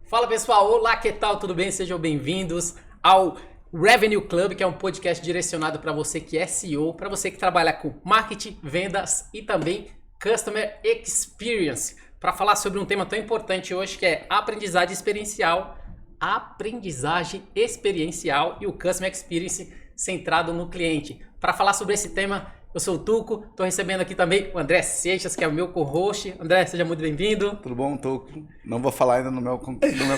Fala pessoal, olá, que tal? Tudo bem? Sejam bem-vindos ao Revenue Club, que é um podcast direcionado para você que é CEO, para você que trabalha com marketing, vendas e também Customer Experience, para falar sobre um tema tão importante hoje que é aprendizagem experiencial e o Customer Experience centrado no cliente. Para falar sobre esse tema, eu sou o Tuco, estou recebendo aqui também o André Seixas, que é o meu co-host. André, seja muito bem-vindo. Tudo bom, Tuco? Não vou falar ainda do meu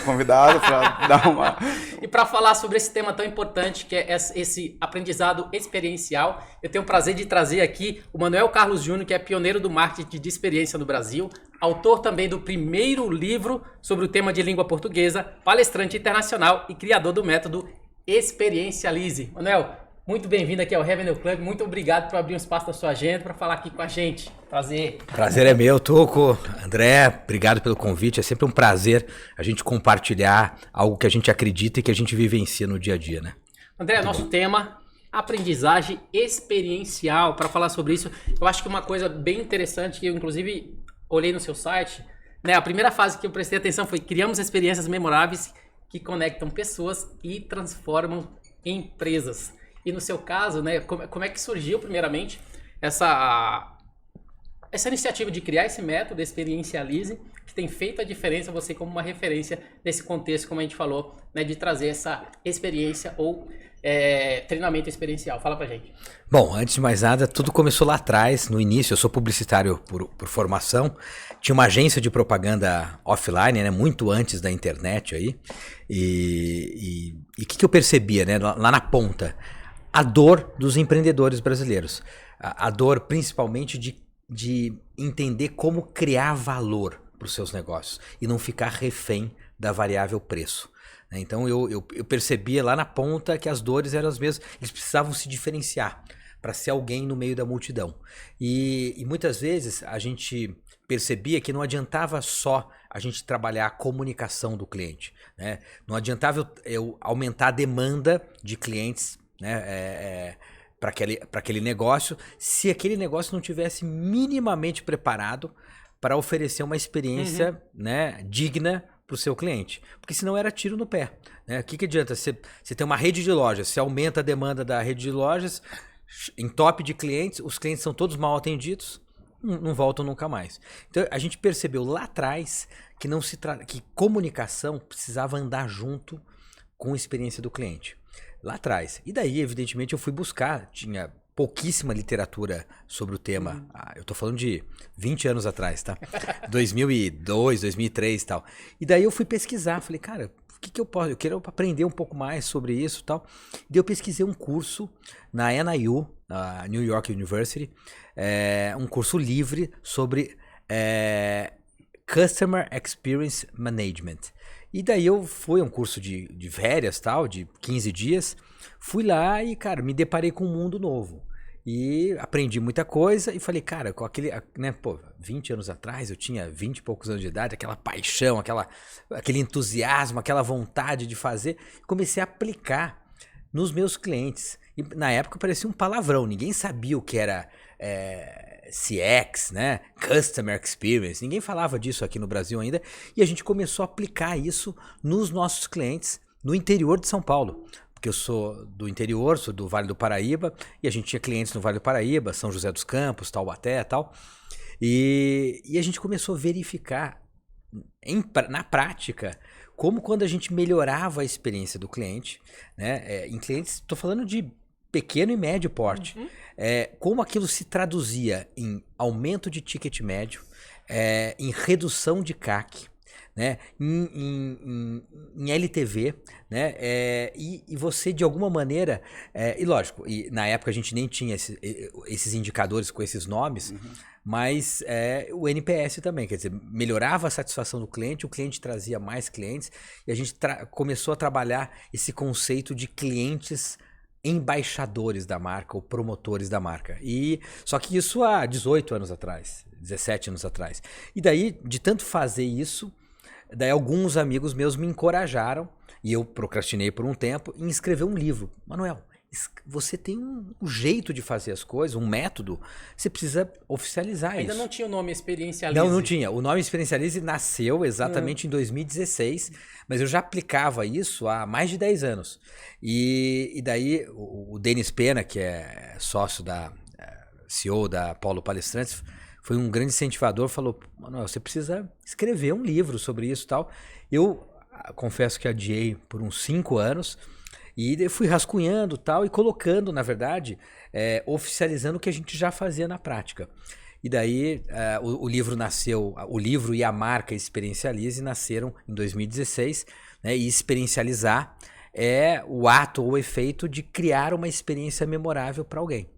convidado para dar uma... E para falar sobre esse tema tão importante, que é esse aprendizado experiencial, eu tenho o prazer de trazer aqui o Manuel Carlos Júnior, que é pioneiro do marketing de experiência no Brasil, autor também do primeiro livro sobre o tema de língua portuguesa, palestrante internacional e criador do método Experiencialize. Manuel, muito bem-vindo aqui ao Revenue Club. Muito obrigado por abrir um espaço da sua agenda para falar aqui com a gente. Prazer. Prazer é meu, Tuco. André, obrigado pelo convite. É sempre um prazer a gente compartilhar algo que a gente acredita e que a gente vivencia no dia a dia, né? André, nosso tema, aprendizagem experiencial. Para falar sobre isso, eu acho que uma coisa bem interessante que eu, inclusive, olhei no seu site, né? A primeira fase que eu prestei atenção foi: criamos experiências memoráveis que conectam pessoas e transformam empresas. E no seu caso, né, como é que surgiu primeiramente essa iniciativa de criar esse método Experiencialize, que tem feito a diferença, você como uma referência nesse contexto, como a gente falou, né, de trazer essa experiência ou treinamento experiencial. Fala pra gente. Bom, antes de mais nada, tudo começou lá atrás, no início. Eu sou publicitário por formação, tinha uma agência de propaganda offline, né, muito antes da internet aí, e o que eu percebia, né, lá na ponta? A dor dos empreendedores brasileiros. A dor principalmente de entender como criar valor para os seus negócios e não ficar refém da variável preço. Então eu percebia lá na ponta que as dores eram as mesmas, eles precisavam se diferenciar para ser alguém no meio da multidão. E muitas vezes a gente percebia que não adiantava só a gente trabalhar a comunicação do cliente, né? Não adiantava eu aumentar a demanda de clientes, né, para aquele negócio, se aquele negócio não tivesse minimamente preparado para oferecer uma experiência, né, digna para o seu cliente, porque senão era tiro no pé, né? O que adianta você ter uma rede de lojas, você aumenta a demanda da rede de lojas, em top de clientes, os clientes são todos mal atendidos, não voltam nunca mais. Então a gente percebeu lá atrás que comunicação precisava andar junto com a experiência do cliente. Lá atrás. E daí, evidentemente, eu fui buscar. Tinha pouquíssima literatura sobre o tema. Eu tô falando de 20 anos atrás, tá? 2002, 2003 e tal. E daí eu fui pesquisar. Falei, cara, o que eu posso? Eu quero aprender um pouco mais sobre isso e tal. E daí eu pesquisei um curso na NIU, na New York University. Um curso livre sobre Customer Experience Management. E daí eu fui a um curso de férias, tal, de 15 dias. Fui lá e, cara, me deparei com um mundo novo. E aprendi muita coisa e falei, cara, com aquele, né, 20 anos atrás, eu tinha 20 e poucos anos de idade, aquela paixão, aquele entusiasmo, aquela vontade de fazer. Comecei a aplicar nos meus clientes. E na época parecia um palavrão, ninguém sabia o que era CX, né? Customer Experience. Ninguém falava disso aqui no Brasil ainda. E a gente começou a aplicar isso nos nossos clientes no interior de São Paulo. Porque eu sou do interior, sou do Vale do Paraíba. E a gente tinha clientes no Vale do Paraíba, São José dos Campos, Taubaté e tal. E a gente começou a verificar na prática como quando a gente melhorava a experiência do cliente, né? Em clientes, estou falando de pequeno e médio porte. Como aquilo se traduzia em aumento de ticket médio, em redução de CAC, né, em LTV, né, e você de alguma maneira, e lógico, e na época a gente nem tinha esses indicadores com esses nomes, mas o NPS também, quer dizer, melhorava a satisfação do cliente, o cliente trazia mais clientes, e a gente começou a trabalhar esse conceito de clientes embaixadores da marca ou promotores da marca. Só que isso há 18 anos atrás, 17 anos atrás. E daí, de tanto fazer isso, daí alguns amigos meus me encorajaram, e eu procrastinei por um tempo, em escrever um livro. Manuel, Você tem um jeito de fazer as coisas, um método, você precisa oficializar Ainda isso. não tinha o nome Experiencialize. Não tinha. O nome Experiencialize nasceu exatamente em 2016, mas eu já aplicava isso há mais de 10 anos. E daí o Denis Pena, que é sócio CEO da Polo Palestrantes, foi um grande incentivador, falou, Manuel, você precisa escrever um livro sobre isso e tal. Eu confesso que adiei por uns 5 anos, e eu fui rascunhando tal e colocando, na verdade, oficializando o que a gente já fazia na prática. E daí o livro nasceu, o livro e a marca Experiencialize nasceram em 2016, né, e experiencializar é o ato ou o efeito de criar uma experiência memorável para alguém.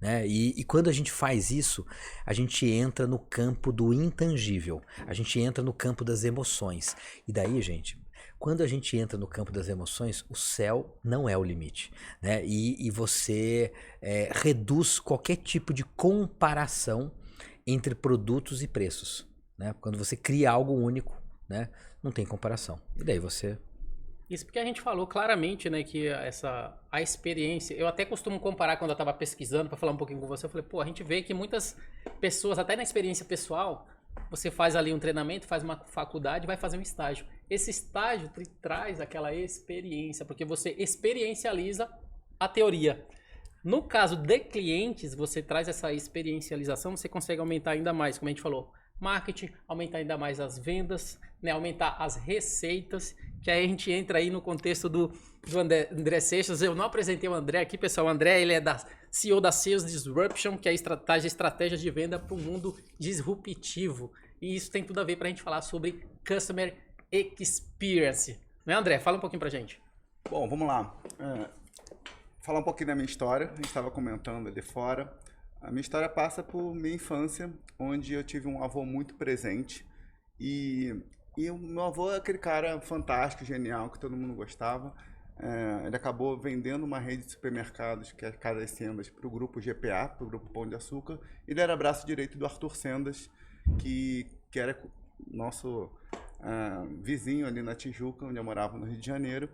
Né? E quando a gente faz isso, a gente entra no campo do intangível, a gente entra no campo das emoções. E daí, gente, quando a gente entra no campo das emoções, o céu não é o limite. Né? E você reduz qualquer tipo de comparação entre produtos e preços. Né? Quando você cria algo único, né? Não tem comparação. E daí você... Isso porque a gente falou claramente, né, que a experiência, eu até costumo comparar quando eu estava pesquisando para falar um pouquinho com você, eu falei, pô, a gente vê que muitas pessoas, até na experiência pessoal, você faz ali um treinamento, faz uma faculdade, vai fazer um estágio. Esse estágio traz aquela experiência, porque você experiencializa a teoria. No caso de clientes, você traz essa experiencialização, você consegue aumentar ainda mais, como a gente falou, marketing, aumentar ainda mais as vendas, né, aumentar as receitas, que aí a gente entra aí no contexto do André Seixas. Eu não apresentei o André aqui, pessoal. O André, ele é CEO da Sales Disruption, que é a estratégia de venda para o mundo disruptivo. E isso tem tudo a ver para a gente falar sobre Customer Experience. Né, André? Fala um pouquinho para a gente. Bom, vamos lá. Falar um pouquinho da minha história. A gente estava comentando ali fora. A minha história passa por minha infância, onde eu tive um avô muito presente. E o meu avô é aquele cara fantástico, genial, que todo mundo gostava. Ele acabou vendendo uma rede de supermercados, que é a Casa das Sendas, para o grupo GPA, para o grupo Pão de Açúcar. Ele era braço direito do Arthur Sendas, que era nosso vizinho ali na Tijuca, onde eu morava no Rio de Janeiro.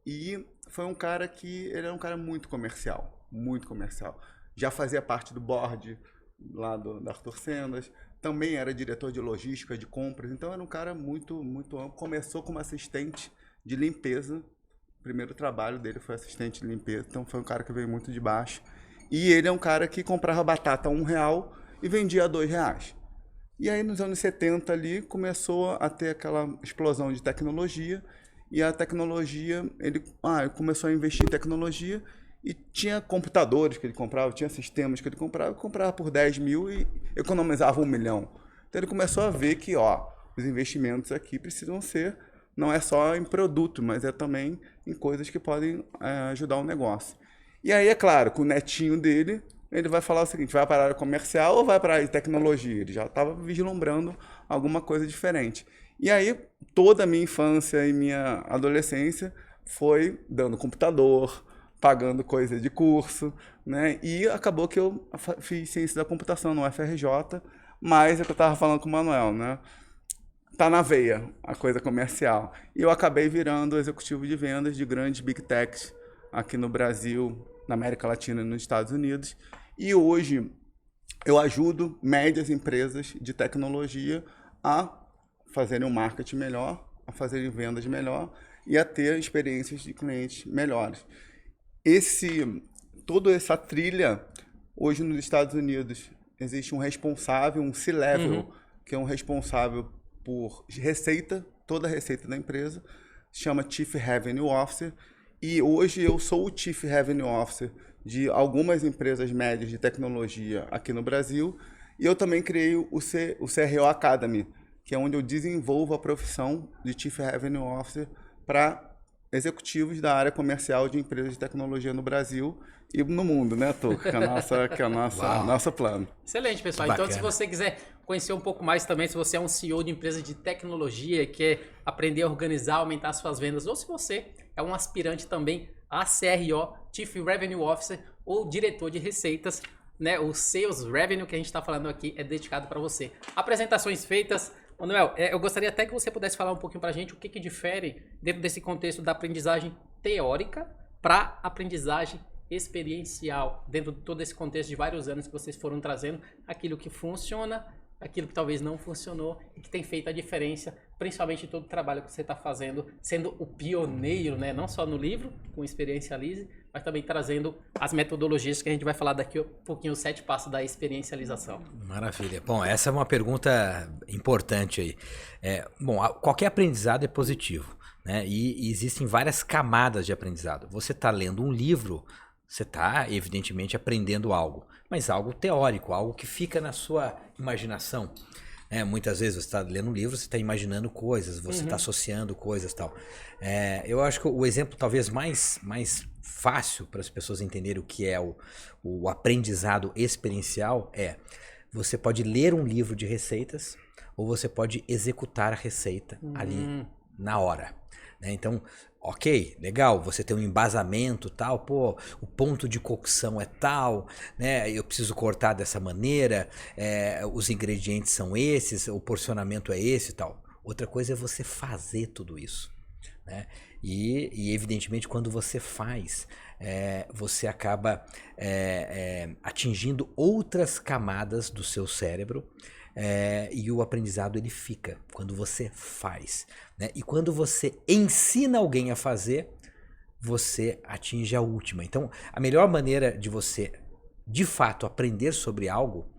E foi um cara ele era um cara muito comercial, muito comercial. Já fazia parte do board lá do Arthur Sendas, também era diretor de logística, de compras, então era um cara muito, muito amplo. Começou como assistente de limpeza, o primeiro trabalho dele foi assistente de limpeza, então foi um cara que veio muito de baixo. E ele é um cara que comprava batata a R$1 e vendia a R$2. E aí nos anos 70 ali começou a ter aquela explosão de tecnologia, e a tecnologia, ele começou a investir em tecnologia, e tinha computadores que ele comprava, tinha sistemas que ele comprava por 10 mil e economizava 1 milhão. Então ele começou a ver que os investimentos aqui precisam ser, não é só em produto, mas é também em coisas que podem ajudar o negócio. E aí, é claro, com o netinho dele, ele vai falar o seguinte, vai para a área comercial ou vai para a área de tecnologia? Ele já estava vislumbrando alguma coisa diferente. E aí, toda a minha infância e minha adolescência foi dando computador, pagando coisa de curso, né? E acabou que eu fiz ciência da computação no UFRJ, mas é o que eu estava falando com o Manuel, né? Tá na veia a coisa comercial. E eu acabei virando executivo de vendas de grandes big techs aqui no Brasil, na América Latina e nos Estados Unidos. E hoje eu ajudo médias empresas de tecnologia a fazerem um marketing melhor, a fazerem vendas melhor e a ter experiências de clientes melhores. Toda essa trilha, hoje nos Estados Unidos, existe um responsável, um C-level, que é um responsável por receita, toda a receita da empresa, se chama Chief Revenue Officer, e hoje eu sou o Chief Revenue Officer de algumas empresas médias de tecnologia aqui no Brasil, e eu também criei o CRO Academy, que é onde eu desenvolvo a profissão de Chief Revenue Officer para executivos da área comercial de empresas de tecnologia no Brasil e no mundo, né, Tuco? Que é o nosso plano. Excelente, pessoal. Então, se você quiser conhecer um pouco mais também, se você é um CEO de empresa de tecnologia e quer aprender a organizar, aumentar suas vendas, ou se você é um aspirante também a CRO, Chief Revenue Officer ou diretor de receitas, né, o Sales Revenue que a gente está falando aqui é dedicado para você. Apresentações feitas. Manuel, eu gostaria até que você pudesse falar um pouquinho para a gente o que difere dentro desse contexto da aprendizagem teórica para aprendizagem experiencial, dentro de todo esse contexto de vários anos que vocês foram trazendo, aquilo que funciona, aquilo que talvez não funcionou e que tem feito a diferença, principalmente em todo o trabalho que você está fazendo, sendo o pioneiro, né? Não só no livro, com Experiencialize, mas também trazendo as metodologias que a gente vai falar daqui a pouquinho, os 7 passos da experiencialização. Maravilha. Bom, essa é uma pergunta importante aí. Qualquer aprendizado é positivo, né? E existem várias camadas de aprendizado. Você está lendo um livro, você está, evidentemente, aprendendo algo, mas algo teórico, algo que fica na sua imaginação. Muitas vezes você está lendo um livro, você está imaginando coisas, você está associando coisas e tal. Eu acho que o exemplo talvez mais fácil para as pessoas entenderem o que é o aprendizado experiencial você pode ler um livro de receitas ou você pode executar a receita ali na hora. Então, ok, legal, você tem um embasamento tal, o ponto de cocção é tal, né? Eu preciso cortar dessa maneira, os ingredientes são esses, o porcionamento é esse e tal. Outra coisa é você fazer tudo isso, né? E evidentemente quando você faz, você acaba atingindo outras camadas do seu cérebro. E o aprendizado ele fica quando você faz, né? E quando você ensina alguém a fazer, você atinge a última. Então, a melhor maneira de você, de fato, aprender sobre algo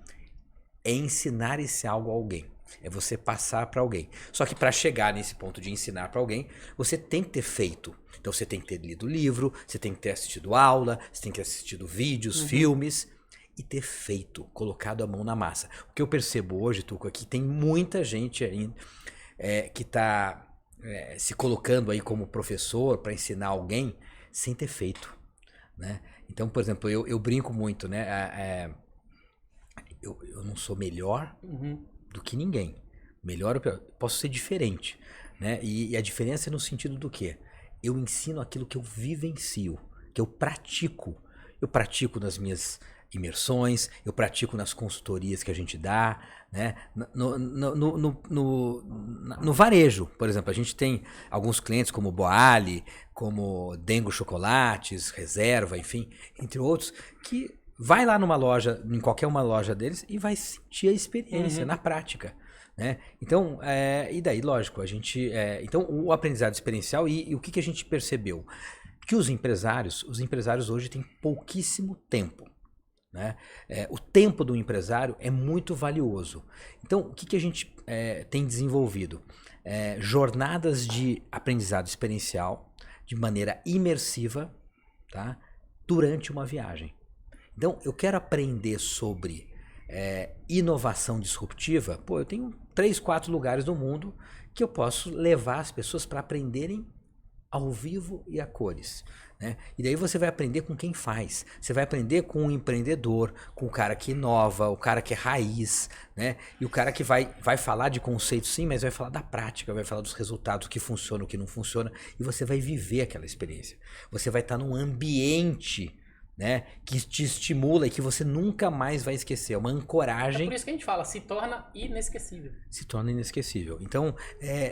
é ensinar esse algo a alguém. É você passar para alguém. Só que para chegar nesse ponto de ensinar para alguém, você tem que ter feito. Então, você tem que ter lido livro, você tem que ter assistido aula, você tem que ter assistido vídeos, filmes. E ter feito, colocado a mão na massa. O que eu percebo hoje, Tuco, é que tem muita gente ainda que está se colocando aí como professor para ensinar alguém sem ter feito, né? Então, por exemplo, eu brinco muito, né? Eu não sou melhor do que ninguém. Melhor ou pior, posso ser diferente, né? E a diferença é no sentido do quê? Eu ensino aquilo que eu vivencio, que eu pratico. Eu pratico nas minhas imersões, eu pratico nas consultorias que a gente dá, né? No varejo, por exemplo, a gente tem alguns clientes como Boali, como Dengo Chocolates, Reserva, enfim, entre outros, que vai lá numa loja, em qualquer uma loja deles e vai sentir a experiência na prática, né? Então, e daí, lógico, a gente... então, o aprendizado experiencial e o que a gente percebeu? Que os empresários hoje têm pouquíssimo tempo, né? O tempo do empresário é muito valioso. Então, o que a gente tem desenvolvido? Jornadas de aprendizado experiencial de maneira imersiva, tá? Durante uma viagem. Então, eu quero aprender sobre inovação disruptiva. Eu tenho 3, 4 lugares no mundo que eu posso levar as pessoas para aprenderem ao vivo e a cores, né? E daí você vai aprender com quem faz. Você vai aprender com o empreendedor, com o cara que inova, o cara que é raiz, né? E o cara que vai falar de conceitos sim, mas vai falar da prática, vai falar dos resultados, o que funciona, o que não funciona, e você vai viver aquela experiência. Você vai estar num ambiente, né, que te estimula e que você nunca mais vai esquecer. É uma ancoragem. É por isso que a gente fala, se torna inesquecível. Se torna inesquecível. Então,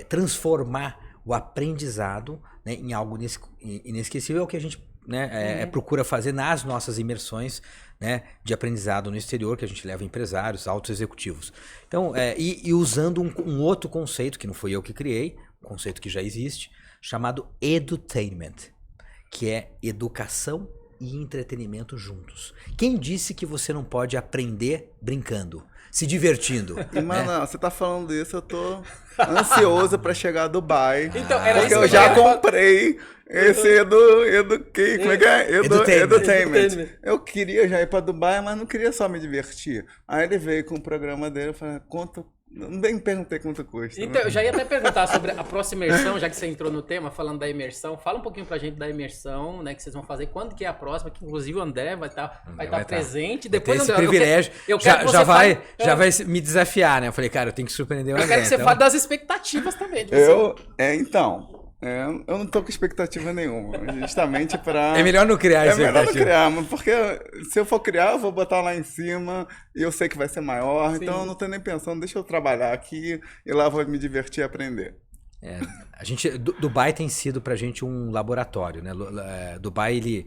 transformar o aprendizado, né, em algo inesquecível é o que a gente, né, procura fazer nas nossas imersões, né, de aprendizado no exterior, que a gente leva empresários, altos executivos. Então, e usando um outro conceito, que não fui eu que criei, um conceito que já existe, chamado edutainment, que é educação e entretenimento juntos. Quem disse que você não pode aprender brincando, se divertindo? E, mano, você tá falando isso, eu tô ansioso pra chegar a Dubai. Então, era porque isso eu já comprei esse como é que é? Edutainment. Eu queria já ir pra Dubai, mas não queria só me divertir. Aí ele veio com o programa dele, eu falei, nem perguntei quanto custa. Então, eu já ia até perguntar sobre a próxima imersão, já que você entrou no tema, falando da imersão. Fala um pouquinho pra gente da imersão, né, que vocês vão fazer. Quando que é a próxima? Que inclusive o André vai estar presente. Depois, esse privilégio. Já vai me desafiar, né? Eu falei, cara, eu tenho que surpreender o André. Eu quero que você fale das expectativas também. Eu não tô com expectativa nenhuma. Justamente pra... É melhor não criar expectativa. É melhor não criar, porque se eu for criar, eu vou botar lá em cima e eu sei que vai ser maior. Sim. Então eu não tô nem pensando, deixa eu trabalhar aqui e lá vou me divertir e aprender. Dubai tem sido pra gente um laboratório, né? Dubai,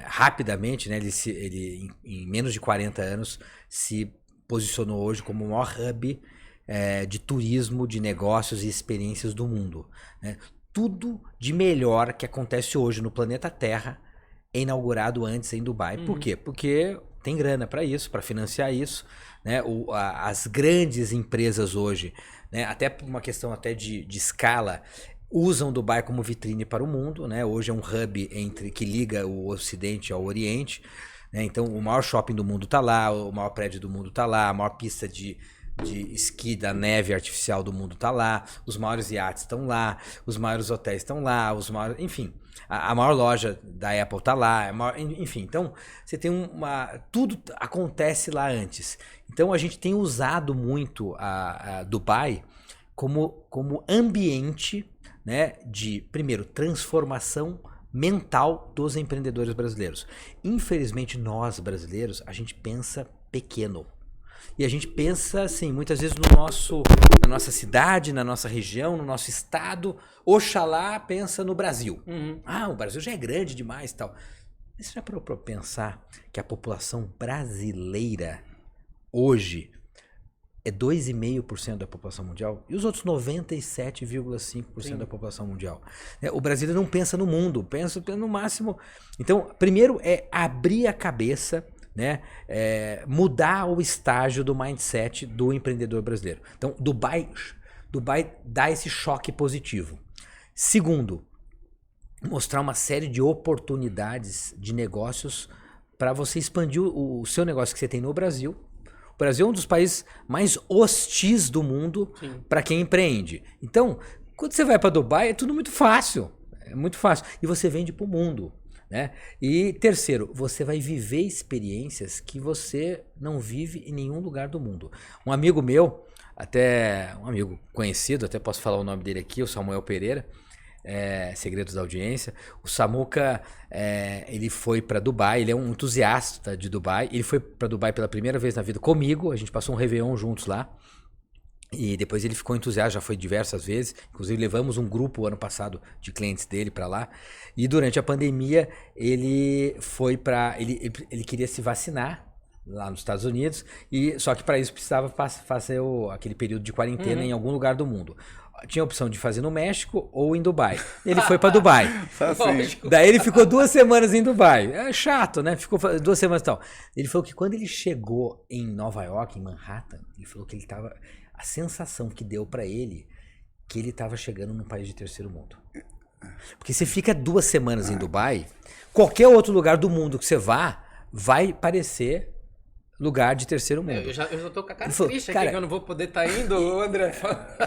rapidamente, né, ele em menos de 40 anos se posicionou hoje como o maior hub de turismo, de negócios e experiências do mundo, né? Tudo de melhor que acontece hoje no planeta Terra é inaugurado antes em Dubai. Por quê? Porque tem grana para isso, para financiar isso, né? As grandes empresas hoje, né, até por uma questão até de escala, usam Dubai como vitrine para o mundo, né? Hoje é um hub que liga o Ocidente ao Oriente, né? Então o maior shopping do mundo está lá, o maior prédio do mundo está lá, a maior pista de esqui da neve artificial do mundo está lá, os maiores iates estão lá, os maiores hotéis estão lá, enfim, a maior loja da Apple está lá, enfim, então você tem tudo acontece lá antes. Então a gente tem usado muito a Dubai como ambiente, né, de, primeiro, transformação mental dos empreendedores brasileiros. Infelizmente, nós brasileiros, a gente pensa pequeno. E a gente pensa, assim, muitas vezes na nossa cidade, na nossa região, no nosso estado. Oxalá pensa no Brasil. O Brasil já é grande demais e tal. Mas você já parou para pensar que a população brasileira hoje é 2,5% da população mundial e os outros 97,5% da população mundial. O brasileiro não pensa no mundo, pensa no máximo. Então, primeiro é abrir a cabeça, né? Mudar o estágio do mindset do empreendedor brasileiro. Então, Dubai dá esse choque positivo. Segundo, mostrar uma série de oportunidades de negócios para você expandir o seu negócio que você tem no Brasil. O Brasil é um dos países mais hostis do mundo para quem empreende. Então, quando você vai para Dubai, é tudo muito fácil. É muito fácil. E você vende para o mundo, né? E terceiro, você vai viver experiências que você não vive em nenhum lugar do mundo. Um amigo meu, até um amigo conhecido, até posso falar o nome dele aqui, o Samuel Pereira, Segredos da Audiência. O Samuca, ele foi para Dubai, ele é um entusiasta de Dubai. Ele foi para Dubai pela primeira vez na vida comigo, a gente passou um Réveillon juntos lá. E depois ele ficou entusiasta, já foi diversas vezes. Inclusive levamos um grupo ano passado de clientes dele para lá. E durante a pandemia ele foi ele queria se vacinar lá nos Estados Unidos, só que para isso precisava fazer aquele período de quarentena em algum lugar do mundo. Tinha a opção de fazer no México ou em Dubai. Ele foi para Dubai. Daí ele ficou 2 semanas em Dubai. É chato, né? Ficou 2 semanas e tal. Ele falou que quando ele chegou em Nova York, em Manhattan, ele falou que ele tava... A sensação que deu para ele que ele estava chegando num país de terceiro mundo. Porque você fica 2 semanas em Dubai, qualquer outro lugar do mundo que você vá, vai parecer lugar de terceiro mundo. Eu já tô com a cara triste aqui, que eu não vou poder estar indo, André.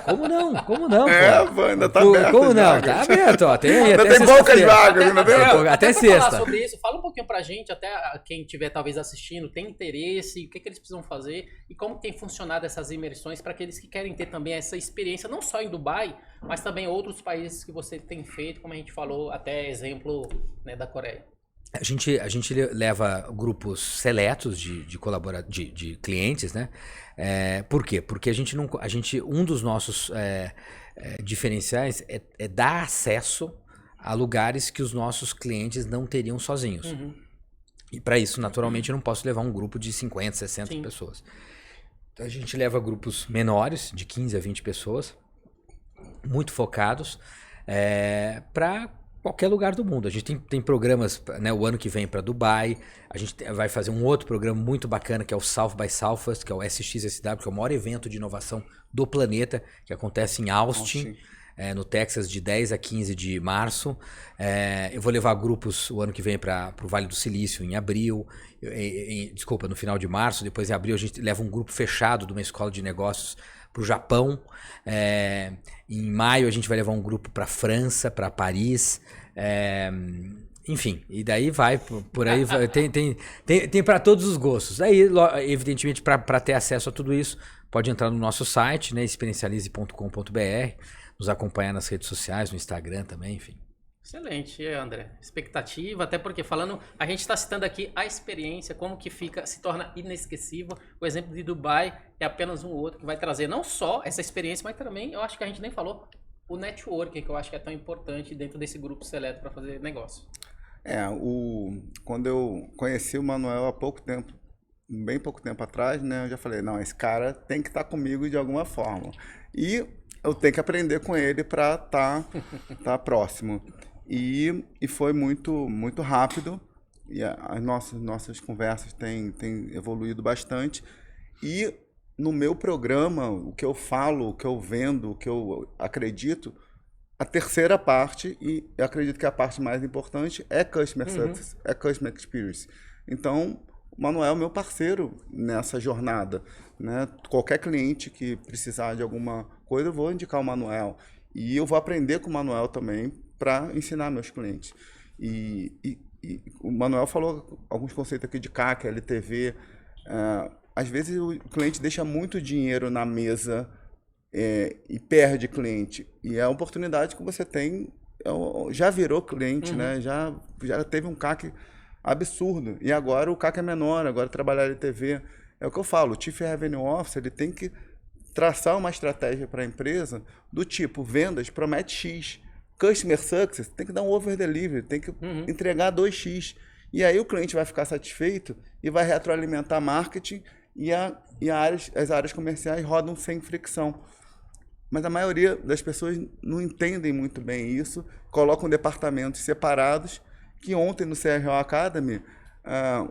Como não? Como não? Pô, ainda tá aberto. Como não? Tá aberto, ó. Ainda tem poucas vagas, ainda tem. Até sexta. Falar sobre isso, fala um pouquinho pra gente, até quem estiver talvez assistindo, tem interesse, o que eles precisam fazer e como tem funcionado essas imersões para aqueles que querem ter também essa experiência, não só em Dubai, mas também outros países que você tem feito, como a gente falou, até exemplo, né, da Coreia. A gente leva grupos seletos de clientes, né? Por quê? Porque um dos nossos diferenciais é dar acesso a lugares que os nossos clientes não teriam sozinhos. E para isso, naturalmente, eu não posso levar um grupo de 50, 60 pessoas. Então, a gente leva grupos menores, de 15 a 20 pessoas, muito focados, para qualquer lugar do mundo. A gente tem programas, né, o ano que vem para Dubai. A gente vai fazer um outro programa muito bacana, que é o South by Southwest, que é o SXSW, que é o maior evento de inovação do planeta, que acontece em Austin. No Texas, de 10 a 15 de março. Eu vou levar grupos o ano que vem para o Vale do Silício, em abril. Desculpa, no final de março. Depois, em abril, a gente leva um grupo fechado de uma escola de negócios para o Japão. Em maio, a gente vai levar um grupo para a França, para Paris. Enfim, e daí vai, por aí vai, tem para todos os gostos. Aí, evidentemente, para ter acesso a tudo isso, pode entrar no nosso site, né, experiencialize.com.br, nos acompanhar nas redes sociais, no Instagram também, enfim. Excelente, André. Expectativa, até porque a gente está citando aqui a experiência, como que se torna inesquecível. O exemplo de Dubai é apenas um outro que vai trazer não só essa experiência, mas também, eu acho que a gente nem falou, o networking, que eu acho que é tão importante dentro desse grupo seleto para fazer negócio. Quando eu conheci o Manuel há pouco tempo, bem pouco tempo atrás, né, eu já falei, não, esse cara tem que estar comigo de alguma forma. E eu tenho que aprender com ele para tá próximo. E foi muito rápido, e as nossas conversas têm evoluído bastante. E no meu programa, o que eu falo, o que eu vendo, o que eu acredito, a terceira parte, e eu acredito que a parte mais importante, é Customer Success, é Customer Experience. Então, o Manuel é meu parceiro nessa jornada, né? Qualquer cliente que precisar de alguma coisa, eu vou indicar o Manuel. E eu vou aprender com o Manuel também para ensinar meus clientes. E o Manuel falou alguns conceitos aqui de CAC, LTV. Às vezes o cliente deixa muito dinheiro na mesa e perde cliente. E é a oportunidade que você tem, já virou cliente, né? Já teve um CAC absurdo. E agora o CAC é menor, agora trabalhar LTV. É o que eu falo, o Chief Revenue Officer ele tem que traçar uma estratégia para a empresa do tipo, vendas promete X, Customer Success tem que dar um over delivery, tem que entregar 2X. E aí o cliente vai ficar satisfeito e vai retroalimentar marketing e as áreas comerciais rodam sem fricção. Mas a maioria das pessoas não entendem muito bem isso, colocam departamentos separados, que ontem no CRO Academy,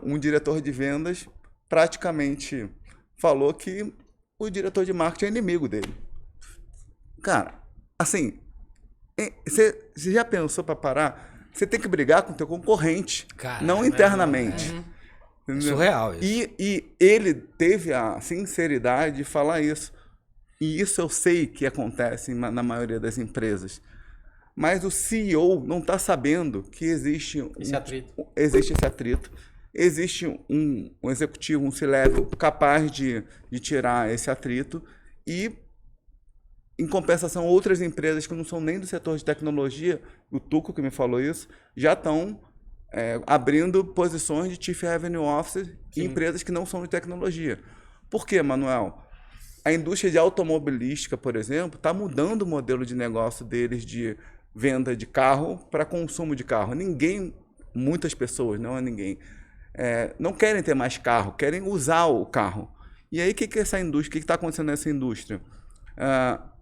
um diretor de vendas praticamente falou que o diretor de marketing é inimigo dele. Cara, assim, você já pensou para parar? Você tem que brigar com o teu concorrente, não internamente. É surreal isso. E ele teve a sinceridade de falar isso. E isso eu sei que acontece na maioria das empresas. Mas o CEO não está sabendo que existe esse atrito. Existe um executivo, um C-level capaz de tirar esse atrito e, em compensação, outras empresas que não são nem do setor de tecnologia, o Tuco que me falou isso, já estão abrindo posições de Chief Revenue Officer em empresas que não são de tecnologia. Por quê, Manuel? A indústria de automobilística, por exemplo, está mudando o modelo de negócio deles de venda de carro para consumo de carro. Muitas pessoas, não é ninguém, não querem ter mais carro, querem usar o carro. E aí, o que é essa indústria? O que está acontecendo nessa indústria?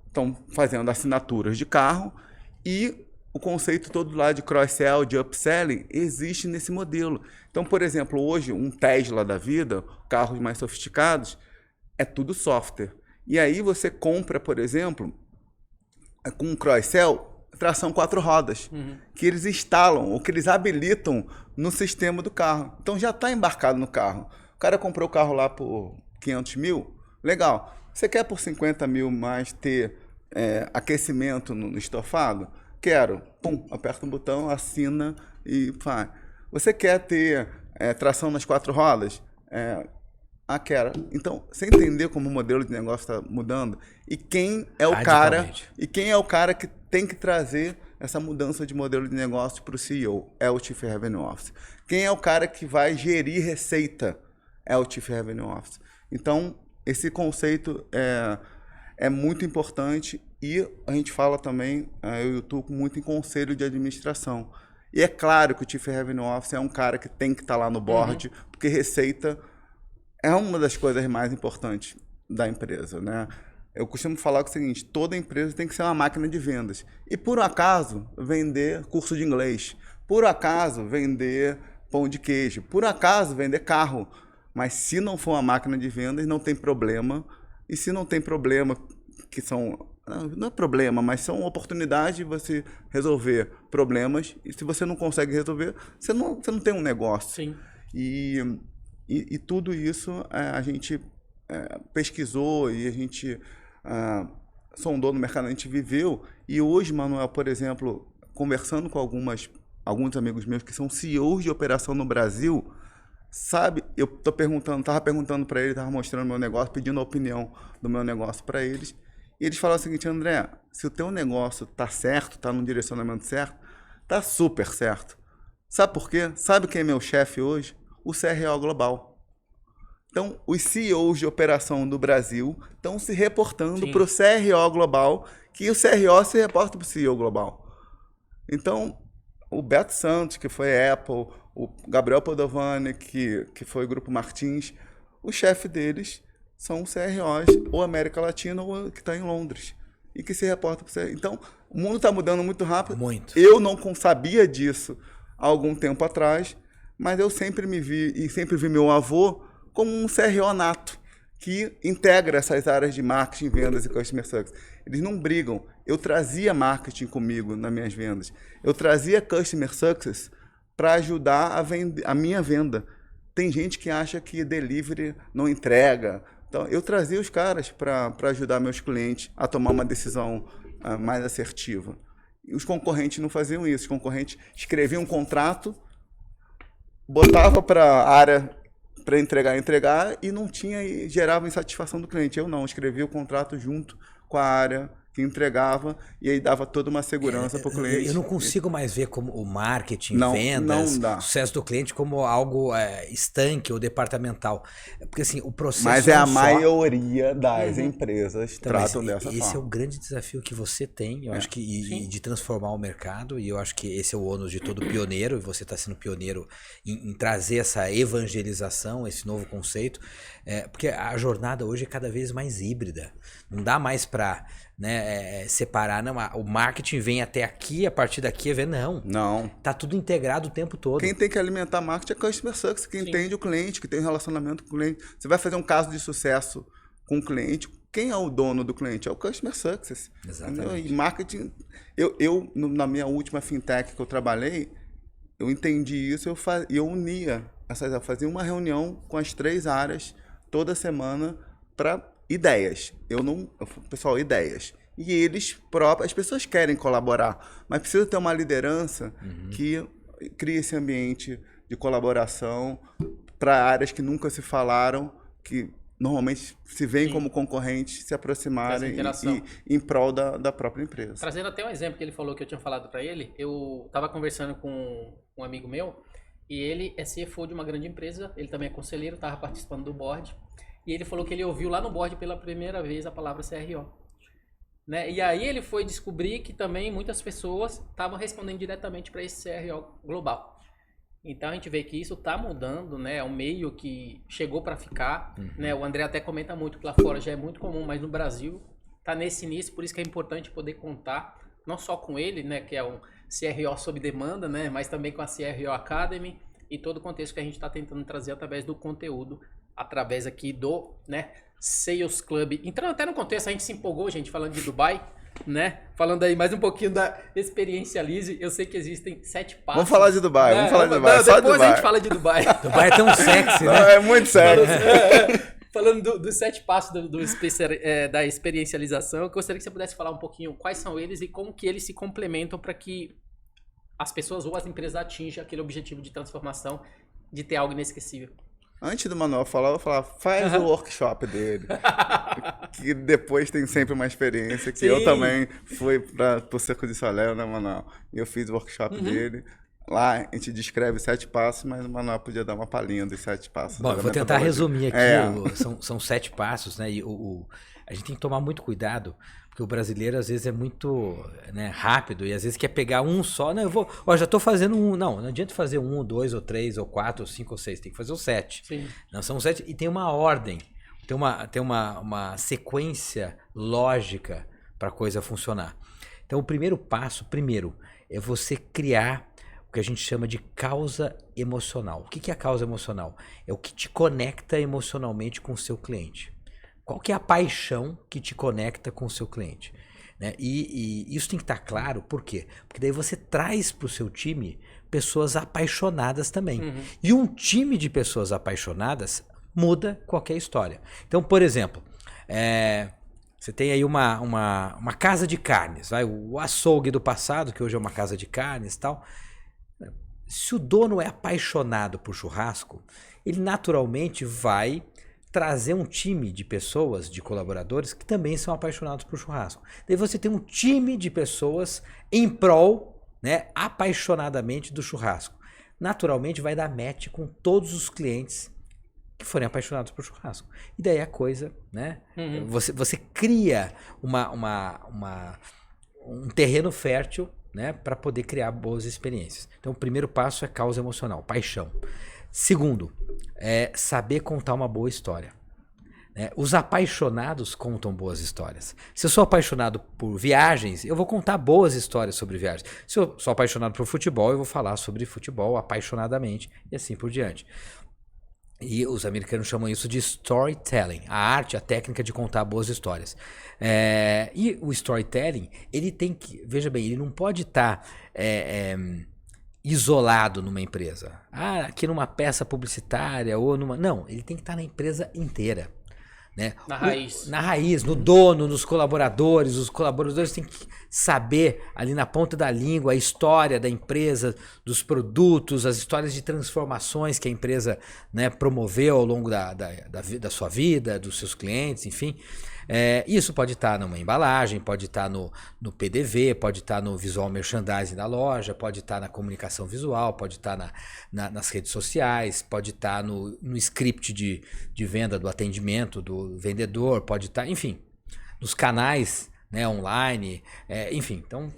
Estão fazendo assinaturas de carro e o conceito todo lá de cross-sell, de upselling, existe nesse modelo. Então, por exemplo, hoje, um Tesla da vida, carros mais sofisticados, é tudo software. E aí você compra, por exemplo, com um cross-sell, tração 4 rodas, que eles instalam ou que eles habilitam no sistema do carro. Então já está embarcado no carro. O cara comprou o carro lá por 500 mil, legal. Você quer por 50 mil mais ter aquecimento no estofado? Quero. Pum, aperta um botão, assina e faz. Você quer ter tração nas 4 rodas? Quero. Então, você entender como o modelo de negócio está mudando e quem é o cara que tem que trazer essa mudança de modelo de negócio para o CEO? É o Chief Revenue Officer. Quem é o cara que vai gerir receita? É o Chief Revenue Officer. Então, esse conceito é muito importante e a gente fala também, eu e o Tuco, muito em conselho de administração. E é claro que o Chief Revenue Officer é um cara que tem que estar lá no board, porque receita é uma das coisas mais importantes da empresa, né? Eu costumo falar o seguinte, toda empresa tem que ser uma máquina de vendas. E por acaso, vender curso de inglês. Por acaso, vender pão de queijo. Por acaso, vender carro. Mas se não for uma máquina de vendas, não tem problema. E se não tem problema, que são... Não é problema, mas são oportunidades de você resolver problemas. E se você não consegue resolver, você não tem um negócio. Sim. E tudo isso a gente pesquisou e a gente sondou no mercado, a gente viveu. E hoje, Manuel, por exemplo, conversando com alguns amigos meus que são CEOs de operação no Brasil, sabe, eu estava perguntando para eles, estava mostrando meu negócio, pedindo a opinião do meu negócio para eles. E eles falaram o seguinte, André, se o teu negócio está certo, está no direcionamento certo, está super certo. Sabe por quê? Sabe quem é meu chefe hoje? O CRO Global. Então, os CEOs de operação do Brasil estão se reportando para o CRO Global, que o CRO se reporta para o CEO Global. Então, o Beto Santos, que foi Apple, o Gabriel Padovani, que foi Grupo Martins, o chefe deles são CROs, ou América Latina, ou que está em Londres, e que se reporta para você. Então, o mundo está mudando muito rápido. Muito. Eu não sabia disso há algum tempo atrás, mas eu sempre me vi, e sempre vi meu avô como um CRO nato, que integra essas áreas de marketing, vendas e customer success. Eles não brigam. Eu trazia marketing comigo nas minhas vendas. Eu trazia customer success para ajudar a minha venda. Tem gente que acha que delivery não entrega. Então, eu trazia os caras para ajudar meus clientes a tomar uma decisão mais assertiva. E os concorrentes não faziam isso. Os concorrentes escreviam um contrato, botava para a área para entregar e não tinha, e gerava insatisfação do cliente. Eu não, escrevia o contrato junto com a área que entregava e aí dava toda uma segurança para o cliente. Eu não consigo mais ver como o marketing, não, vendas, não dá. Sucesso do cliente como algo estanque ou departamental. Porque assim, o processo... Mas é a maioria das empresas então, tratam dessa forma. Esse é o grande desafio que você tem, eu acho que, e de transformar o mercado, e eu acho que esse é o ônus de todo pioneiro, e você está sendo pioneiro em trazer essa evangelização, esse novo conceito, porque a jornada hoje é cada vez mais híbrida. Não dá mais para... separar, não, o marketing vem até aqui, a partir daqui não. Tá tudo integrado o tempo todo. Quem tem que alimentar marketing é customer success, que entende o cliente, que tem um relacionamento com o cliente. Você vai fazer um caso de sucesso com o cliente, quem é o dono do cliente? É o customer success. Exatamente. Entendeu? E marketing, eu na minha última fintech que eu trabalhei, eu entendi isso e eu unia, eu fazia uma reunião com as 3 áreas toda semana para ideias. Pessoal, ideias. E eles próprios, as pessoas querem colaborar, mas precisa ter uma liderança que crie esse ambiente de colaboração para áreas que nunca se falaram, que normalmente se veem como concorrentes, se aproximarem e em prol da própria empresa. Trazendo até um exemplo que ele falou que eu tinha falado para ele, eu estava conversando com um amigo meu e ele é CFO de uma grande empresa, ele também é conselheiro, estava participando do board. E ele falou que ele ouviu lá no board pela primeira vez a palavra CRO. Né? E aí ele foi descobrir que também muitas pessoas estavam respondendo diretamente para esse CRO global. Então a gente vê que isso está mudando, né? É um meio que chegou para ficar. Né? O André até comenta muito que lá fora já é muito comum, mas no Brasil está nesse início, por isso que é importante poder contar não só com ele, né? Que é um CRO sob demanda, né? Mas também com a CRO Academy e todo o contexto que a gente está tentando trazer através do conteúdo, através aqui do, né, Sales Club. Entrando até no contexto, a gente se empolgou, gente, falando de Dubai, né? Falando aí mais um pouquinho da Experiencialize. Eu sei que existem 7 passos. Vamos falar de Dubai, né? vamos falar de Dubai. Só depois Dubai. A gente fala de Dubai. Dubai é tão sexy, né? Não, é muito sério. Falando dos 7 passos da experiencialização, eu gostaria que você pudesse falar um pouquinho quais são eles e como que eles se complementam para que as pessoas ou as empresas atinjam aquele objetivo de transformação, de ter algo inesquecível. Antes do Manuel falar, eu falava, faz o workshop dele. Que depois tem sempre uma experiência que eu também fui pro Circo de Soleil, né, Manuel? E eu fiz o workshop dele. Lá a gente descreve 7 passos, mas o Manuel podia dar uma palhinha dos 7 passos. Bom, eu vou tentar resumir aqui. São 7 passos, né? E a gente tem que tomar muito cuidado, porque o brasileiro às vezes é muito, né, rápido e às vezes quer pegar um só. Não, já estou fazendo um. Não adianta fazer 1, 2, ou 3, ou 4, ou 5, ou 6. Tem que fazer os 7. Sim. Não, são 7 e tem uma ordem, tem uma sequência lógica para a coisa funcionar. Então o primeiro passo, é você criar o que a gente chama de causa emocional. O que é a causa emocional? É o que te conecta emocionalmente com o seu cliente. Qual que é a paixão que te conecta com o seu cliente? Né? E isso tem que estar claro, por quê? Porque daí você traz para o seu time pessoas apaixonadas também. E um time de pessoas apaixonadas muda qualquer história. Então, por exemplo, você tem aí uma casa de carnes, o açougue do passado, que hoje é uma casa de carnes e tal. Se o dono é apaixonado por churrasco, ele naturalmente vai trazer um time de pessoas, de colaboradores, que também são apaixonados por churrasco. Daí você tem um time de pessoas em prol, né, apaixonadamente do churrasco. Naturalmente vai dar match com todos os clientes que forem apaixonados por churrasco. E daí a coisa, né? Você cria um terreno fértil, né, para poder criar boas experiências. Então, o primeiro passo é causa emocional, paixão. Segundo, é saber contar uma boa história. Os apaixonados contam boas histórias. Se eu sou apaixonado por viagens, eu vou contar boas histórias sobre viagens. Se eu sou apaixonado por futebol, eu vou falar sobre futebol apaixonadamente e assim por diante. E os americanos chamam isso de storytelling, a arte, a técnica de contar boas histórias. E o storytelling, ele tem que, veja bem, ele não pode estar isolado numa empresa. Aqui numa peça publicitária ou numa... Não, ele tem que estar na empresa inteira. Né? Na raiz, no dono, nos colaboradores. Os colaboradores têm que saber ali na ponta da língua a história da empresa, dos produtos, as histórias de transformações que a empresa, né, promoveu ao longo da sua vida, dos seus clientes, enfim. Isso pode estar numa embalagem, pode estar no PDV, pode estar no visual merchandising da loja, pode estar na comunicação visual, pode estar nas redes sociais, pode estar no script de venda do atendimento do vendedor, pode estar, enfim, nos canais, né, online, enfim. Então,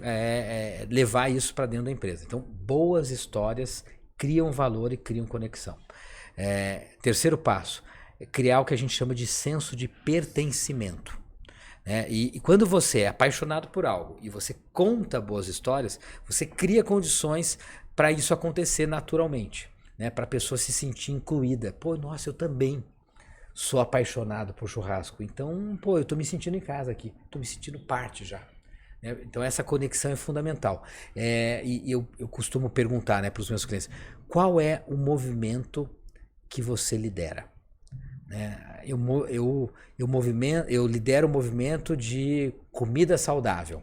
levar isso para dentro da empresa. Então, boas histórias criam valor e criam conexão. Terceiro passo. Criar o que a gente chama de senso de pertencimento. E quando você é apaixonado por algo e você conta boas histórias, você cria condições para isso acontecer naturalmente, né? Para a pessoa se sentir incluída. Pô, nossa, eu também sou apaixonado por churrasco. Então, pô, eu estou me sentindo em casa aqui, estou me sentindo parte já. Então, essa conexão é fundamental. E eu costumo perguntar, né, para os meus clientes, qual é o movimento que você lidera? Eu lidero o movimento de comida saudável,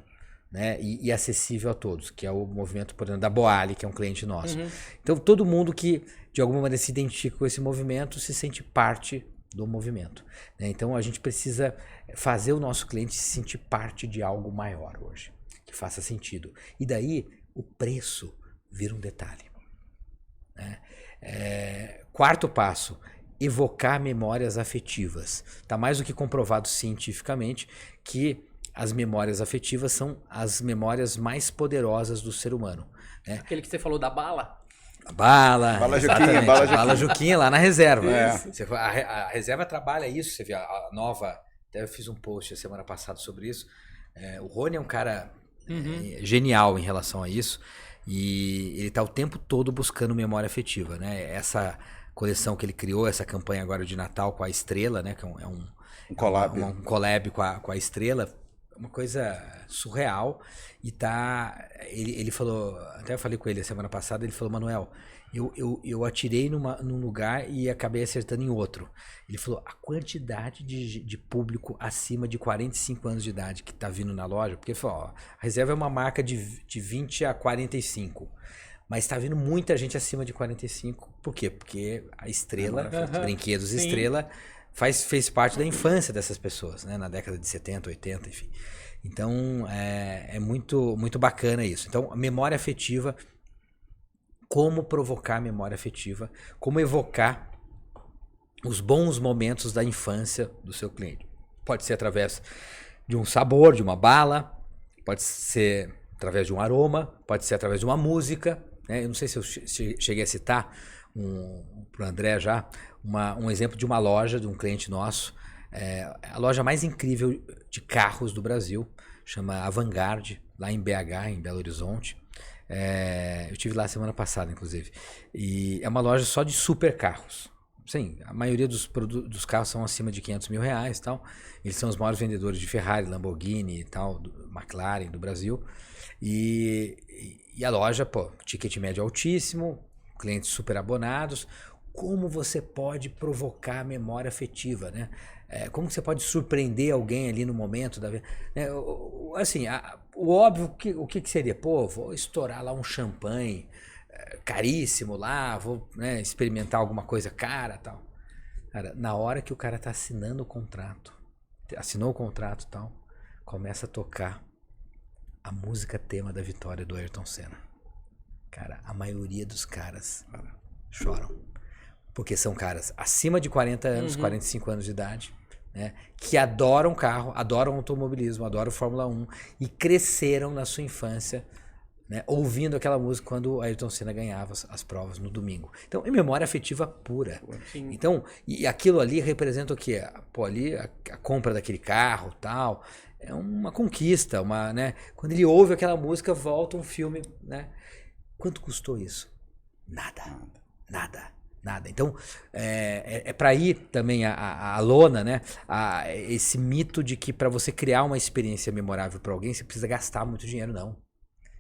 né, e acessível a todos, que é o movimento, por exemplo, da Boali, que é um cliente nosso. Uhum. Então, todo mundo que, de alguma maneira, se identifica com esse movimento se sente parte do movimento. Né? Então, a gente precisa fazer o nosso cliente se sentir parte de algo maior hoje, que faça sentido. E daí, o preço vira um detalhe. Né? Quarto passo, evocar memórias afetivas. Está mais do que comprovado cientificamente que as memórias afetivas são as memórias mais poderosas do ser humano. Né? Aquele que você falou da bala? Bala Juquinha lá na reserva. A reserva trabalha isso. Você vê a nova... Até eu fiz um post a semana passada sobre isso. O Rony é um cara genial em relação a isso. E ele está o tempo todo buscando memória afetiva. Né? Essa coleção que ele criou, essa campanha agora de Natal com a Estrela, né? Que é um collab. Um collab com a Estrela, uma coisa surreal. E ele falou, até eu falei com ele a semana passada, ele falou, Manuel, eu atirei num lugar e acabei acertando em outro. Ele falou, a quantidade de público acima de 45 anos de idade que está vindo na loja, porque ele falou, a Reserva é uma marca de 20 a 45. Mas está vindo muita gente acima de 45. Por quê? Porque a Estrela, os brinquedos Estrela, fez parte da infância dessas pessoas, né? Na década de 70, 80, enfim. Então, é muito, muito bacana isso. Então, a memória afetiva, como provocar memória afetiva, como evocar os bons momentos da infância do seu cliente. Pode ser através de um sabor, de uma bala, pode ser através de um aroma, pode ser através de uma música. Eu não sei se eu cheguei a citar para o André já, um exemplo de uma loja, de um cliente nosso, a loja mais incrível de carros do Brasil, chama Avantgarde, lá em BH, em Belo Horizonte. Eu estive lá semana passada, inclusive. E é uma loja só de super carros. Sim, a maioria dos carros são acima de R$500 mil e tal. Eles são os maiores vendedores de Ferrari, Lamborghini e tal, McLaren do Brasil. E a loja, ticket médio altíssimo, clientes super abonados. Como você pode provocar memória afetiva, né? Como você pode surpreender alguém ali no momento da vida? Assim, o óbvio, o que seria? Vou estourar lá um champanhe caríssimo lá, vou, né, experimentar alguma coisa cara, tal. Cara, na hora que o cara tá assinando o contrato, assinou o contrato e tal, começa a tocar a música tema da vitória do Ayrton Senna. Cara, a maioria dos caras choram. Porque são caras acima de 40 anos, 45 anos de idade, né, que adoram carro, adoram automobilismo, adoram Fórmula 1 e cresceram na sua infância né, ouvindo aquela música quando o Ayrton Senna ganhava as provas no domingo. Então, é memória afetiva pura. Sim. Então, e aquilo ali representa o quê? Pô, ali a compra daquele carro, tal, é uma conquista, né? Quando ele ouve aquela música, volta um filme, né? Quanto custou isso? Nada. Então, é para ir também a lona, né? Esse mito de que para você criar uma experiência memorável para alguém, você precisa gastar muito dinheiro, não.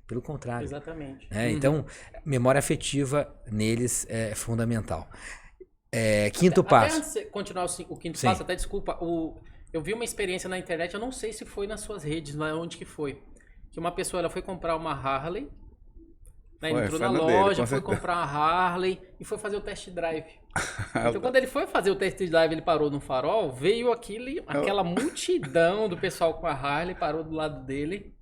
Pelo contrário. Exatamente. Então, memória afetiva neles é fundamental. Quinto passo. Até antes de continuar o quinto Sim. passo, até desculpa, eu vi uma experiência na internet, eu não sei se foi nas suas redes, mas onde que foi. Que uma pessoa ela foi comprar uma Harley, né, ele entrou na loja, foi comprar uma Harley e foi fazer o test drive. Então quando ele foi fazer o test drive, ele parou no farol, veio aquela multidão do pessoal com a Harley, parou do lado dele.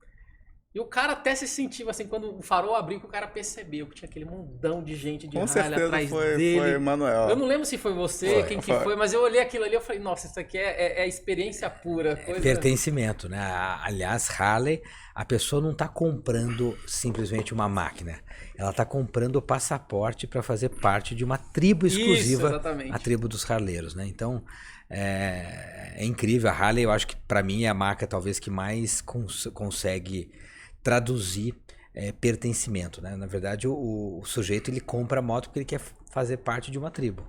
E o cara até se sentiu assim, quando o farol abriu, que o cara percebeu que tinha aquele mundão de gente de Harley atrás dele. Foi Manuel. Eu não lembro se foi você, quem que foi, mas eu olhei aquilo ali e falei, nossa, isso aqui é experiência pura. Pertencimento, né? Aliás, Harley, a pessoa não está comprando simplesmente uma máquina. Ela está comprando o passaporte para fazer parte de uma tribo exclusiva, exatamente. A tribo dos harleiros, né? Então, é incrível. A Harley, eu acho que para mim é a marca talvez que mais consegue traduzir pertencimento, né? Na verdade, o sujeito ele compra a moto porque ele quer fazer parte de uma tribo.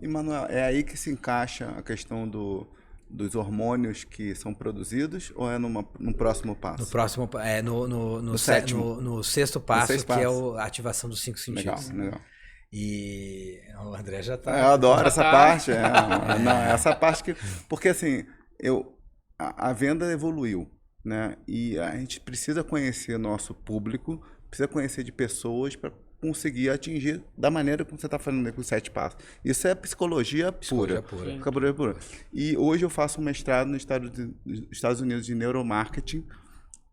E, Manuel, é aí que se encaixa a questão dos hormônios que são produzidos ou é no próximo passo? No próximo, no sexto passo, que é a ativação dos 5 sentidos. Legal. E o André já tá... Eu adoro essa parte. Não, essa parte que... Porque assim, a venda evoluiu, né? E a gente precisa conhecer nosso público, precisa conhecer de pessoas para conseguir atingir da maneira como você está falando com os 7 passos. Isso é psicologia pura. Psicologia pura. E hoje eu faço um mestrado nos Estados Unidos de neuromarketing,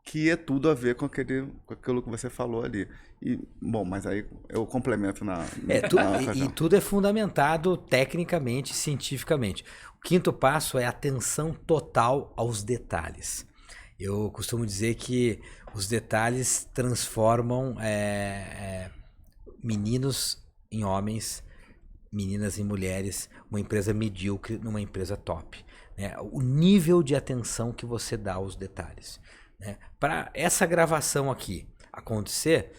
que é tudo a ver com aquilo que você falou ali. E, bom, mas aí eu complemento e tudo é fundamentado tecnicamente, cientificamente. O quinto passo é atenção total aos detalhes. Eu costumo dizer que os detalhes transformam meninos em homens, meninas em mulheres, uma empresa medíocre numa empresa top. Né? O nível de atenção que você dá aos detalhes. Né? Para essa gravação aqui acontecer,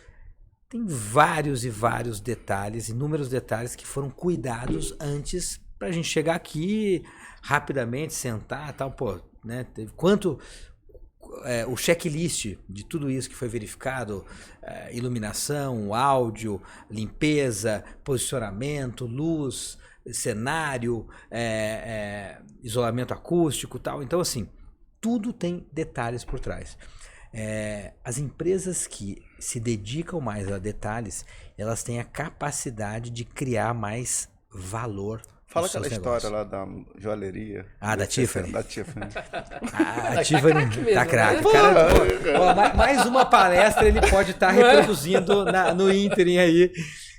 tem vários e vários detalhes, inúmeros detalhes que foram cuidados antes para a gente chegar aqui rapidamente, sentar, tal, pô, né? O checklist de tudo isso que foi verificado, iluminação, áudio, limpeza, posicionamento, luz, cenário, isolamento acústico, tal. Então, assim, tudo tem detalhes por trás. As empresas que se dedicam mais a detalhes, elas têm a capacidade de criar mais valor. Fala aquela história lá da joalheria. Da Tiffany? Da Tiffany. A Tiffany tá craque. Mais uma palestra ele pode estar reproduzindo no ínterim aí.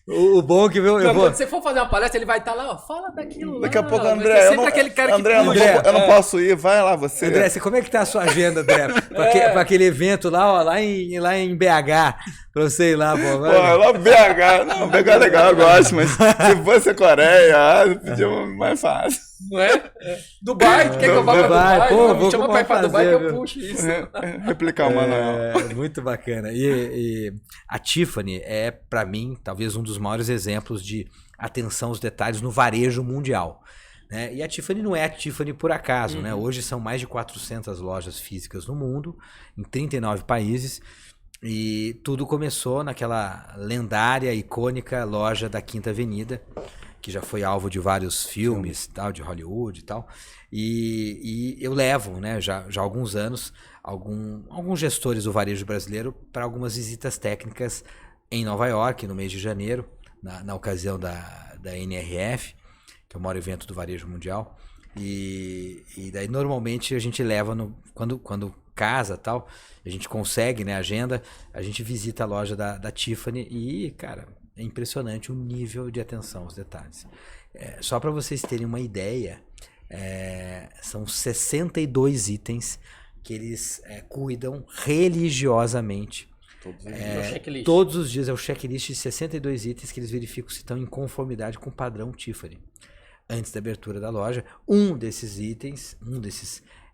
O bom que quando você for fazer uma palestra, ele vai estar lá, ó, fala daquilo. Daqui a pouco, André, eu não posso ir, vai lá você. André, como é que tá a sua agenda, André? Pra aquele evento lá, ó, lá em BH, pra você ir lá, pô. Lá BH, não, BH é legal, eu gosto, mas se fosse a Coreia, podia mais fácil. Não é? Dubai, quer que eu vá pra Dubai? Pô, me chama pra ir pra Dubai que eu puxo isso. Replicar o Manuel. Muito bacana. E a Tiffany é, pra mim, talvez um dos maiores exemplos de atenção aos detalhes no varejo mundial. Né? E a Tiffany não é a Tiffany por acaso. Né? Hoje são mais de 400 lojas físicas no mundo, em 39 países. E tudo começou naquela lendária, icônica loja da Quinta Avenida, que já foi alvo de vários filmes, tal, de Hollywood e tal. E eu levo, né, já há alguns anos, alguns gestores do varejo brasileiro para algumas visitas técnicas em Nova York, no mês de janeiro, na ocasião da NRF, que é o maior evento do varejo mundial. E daí, normalmente, a gente leva, quando casa tal, a gente consegue, né, agenda, a gente visita a loja da Tiffany e, cara... É impressionante o nível de atenção aos detalhes. Só para vocês terem uma ideia, são 62 itens que eles cuidam religiosamente Todos os É o checklist. Todos os dias é o checklist de 62 itens que eles verificam se estão em conformidade com o padrão Tiffany. Antes da abertura da loja, um desses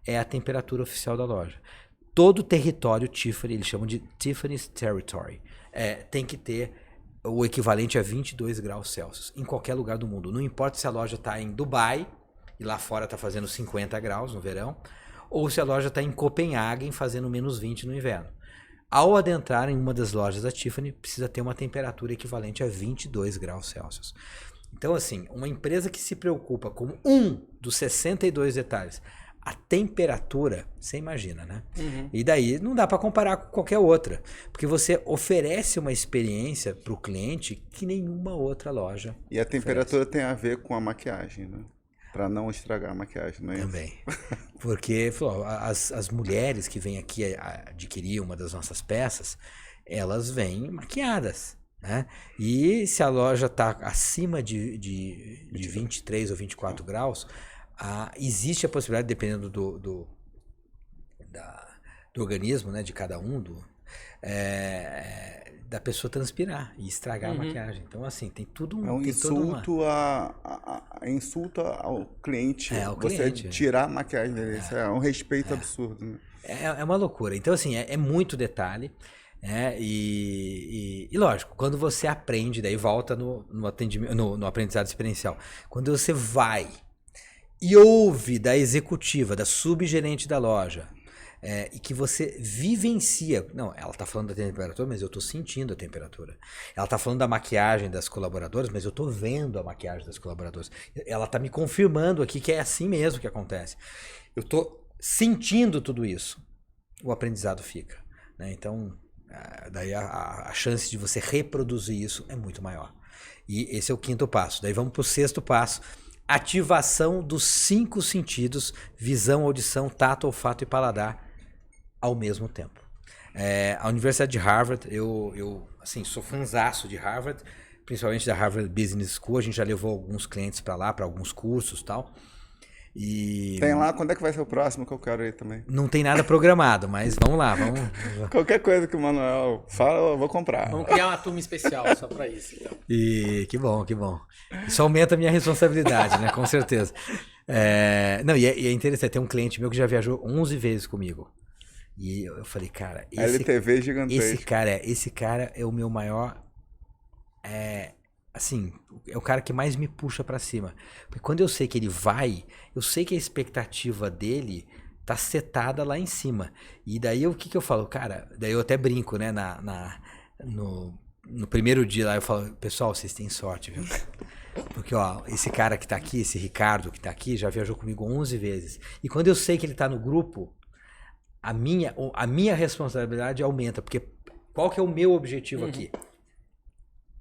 é a temperatura oficial da loja. Todo território Tiffany, eles chamam de Tiffany's Territory, tem que ter o equivalente a 22 graus Celsius em qualquer lugar do mundo. Não importa se a loja está em Dubai e lá fora está fazendo 50 graus no verão, ou se a loja está em Copenhague fazendo menos 20 no inverno. Ao adentrar em uma das lojas da Tiffany, precisa ter uma temperatura equivalente a 22 graus Celsius. Então, assim, uma empresa que se preocupa com um dos 62 detalhes, a temperatura, você imagina, né? E daí não dá para comparar com qualquer outra, porque você oferece uma experiência para o cliente que nenhuma outra loja E a temperatura tem a ver com a maquiagem, né? Para não estragar a maquiagem, não é? Também. Porque as mulheres que vêm aqui adquirir uma das nossas peças, elas vêm maquiadas. Né? E se a loja está acima de 23 ou 24 graus, existe a possibilidade, dependendo do organismo, né, de cada um, da pessoa transpirar e estragar a maquiagem. Então, assim, tem tudo É um insulto, insulto ao cliente. Ao você cliente. tirar a maquiagem dele. Isso é um respeito absurdo. Né? É uma loucura. Então, assim, é muito detalhe. E lógico, quando você aprende, daí volta no atendimento, no aprendizado experiencial. Quando você vai e ouve da executiva, da subgerente da loja, e que você vivencia. Não, ela está falando da temperatura, mas eu estou sentindo a temperatura. Ela está falando da maquiagem das colaboradoras, mas eu estou vendo a maquiagem das colaboradoras. Ela está me confirmando aqui que é assim mesmo que acontece. Eu estou sentindo tudo isso. O aprendizado fica. Né? Então, daí a chance de você reproduzir isso é muito maior. E esse é o quinto passo. Daí vamos para o sexto passo. Ativação dos 5 sentidos, visão, audição, tato, olfato e paladar ao mesmo tempo. A Universidade de Harvard, eu assim, sou fãzaço de Harvard, principalmente da Harvard Business School. A gente já levou alguns clientes para lá, para alguns cursos e tal. Tem lá, quando é que vai ser o próximo que eu quero ir também? Não tem nada programado, mas vamos lá, vamos. Qualquer coisa que o Manuel fala, eu vou comprar. Vamos criar uma turma especial só para isso, então. E que bom, que bom. Isso aumenta a minha responsabilidade, né? Com certeza. Não, e é interessante, tem um cliente meu que já viajou 11 vezes comigo. E eu falei, cara, LTV gigantesco. Esse cara é o meu maior, assim, é o cara que mais me puxa pra cima. Porque quando eu sei que ele vai, eu sei que a expectativa dele tá setada lá em cima. E daí o que eu falo? Cara, daí eu até brinco, né? No primeiro dia lá eu falo, pessoal, vocês têm sorte, viu? Porque, ó, esse cara que tá aqui, esse Ricardo que tá aqui, já viajou comigo 11 vezes. E quando eu sei que ele tá no grupo, a minha responsabilidade aumenta. Porque qual que é o meu objetivo aqui?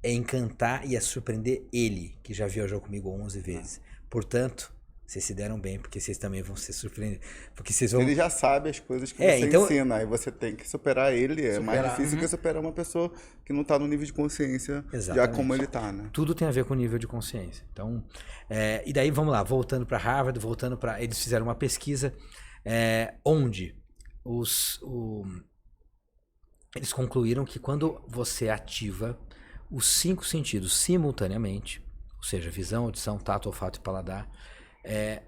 É encantar e é surpreender ele, que já viajou comigo 11 vezes. Portanto, vocês se deram bem, porque vocês também vão ser surpreendidos. Porque vocês vão... Ele já sabe as coisas que você ensina, aí você tem que superar ele. É mais difícil que superar uma pessoa que não está no nível de consciência já como ele está, né? Tudo tem a ver com o nível de consciência. Então, e daí, vamos lá, voltando para Harvard, eles fizeram uma pesquisa onde eles concluíram que quando você ativa os 5 sentidos simultaneamente, ou seja, visão, audição, tato, olfato e paladar,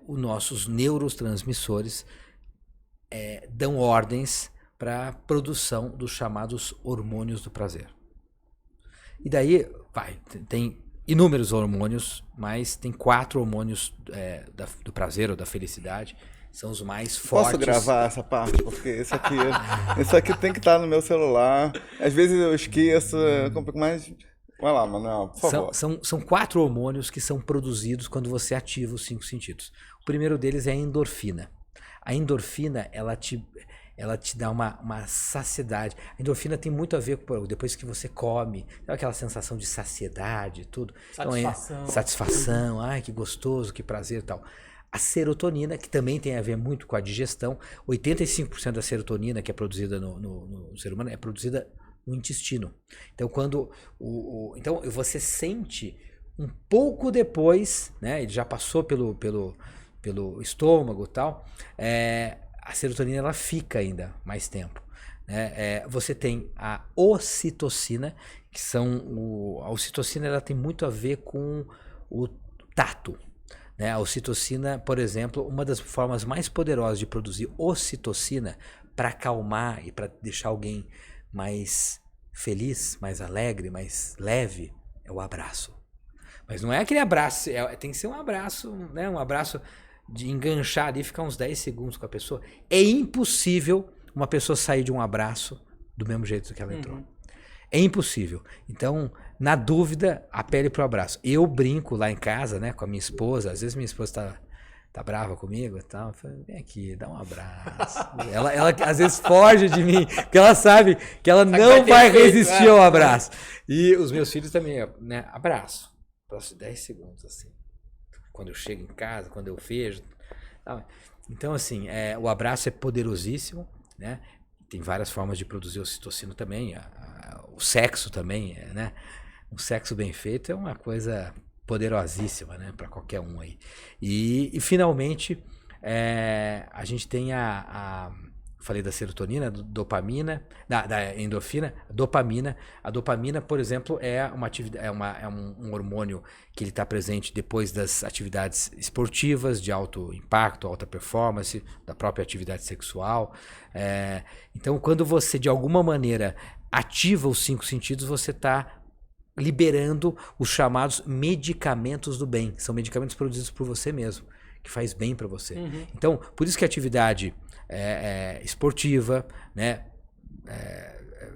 os nossos neurotransmissores dão ordens para a produção dos chamados hormônios do prazer. E daí, tem inúmeros hormônios, mas tem 4 hormônios do prazer ou da felicidade. São os mais fortes. Posso gravar essa parte? Porque esse aqui tem que estar no meu celular. Às vezes eu esqueço, mas... Vai lá, Manuel, por favor. São 4 hormônios que são produzidos quando você ativa os 5 sentidos. O primeiro deles é a endorfina. A endorfina, ela te dá uma saciedade. A endorfina tem muito a ver com depois que você come, aquela sensação de saciedade, tudo. Satisfação. Então, satisfação, ai, que gostoso, que prazer e tal. A serotonina, que também tem a ver muito com a digestão. 85% da serotonina que é produzida no ser humano é produzida no intestino. Então, então você sente um pouco depois, né? Ele já passou pelo estômago e tal. A serotonina ela fica ainda mais tempo. né? Você tem a ocitocina, que a ocitocina ela tem muito a ver com o tato. Né? A ocitocina, por exemplo, uma das formas mais poderosas de produzir ocitocina para acalmar e para deixar alguém mais feliz, mais alegre, mais leve, é o abraço. Mas não é aquele abraço, tem que ser um abraço, né? Um abraço de enganchar ali e ficar uns 10 segundos com a pessoa. É impossível uma pessoa sair de um abraço do mesmo jeito que ela entrou. É impossível. Então, na dúvida, apele pro abraço. Eu brinco lá em casa, né, com a minha esposa. Às vezes minha esposa tá brava comigo e tal. Eu falo, vem aqui, dá um abraço. ela às vezes foge de mim, porque ela sabe que ela não vai resistir ao abraço. E os meus filhos também, né, abraço. Próximo 10 segundos, assim. Quando eu chego em casa, quando eu vejo. Então, assim, o abraço é poderosíssimo, né? Tem várias formas de produzir ocitocina também. O sexo também, né? Um sexo bem feito é uma coisa poderosíssima, né? Para qualquer um aí. E finalmente, a gente tem falei da serotonina, dopamina, da endorfina, dopamina. A dopamina, por exemplo, é um hormônio que ele está presente depois das atividades esportivas de alto impacto, alta performance, da própria atividade sexual. Então, quando você, de alguma maneira, ativa os 5 sentidos, você está liberando os chamados medicamentos do bem. São medicamentos produzidos por você mesmo, que faz bem para você. Então, por isso que a atividade esportiva, né?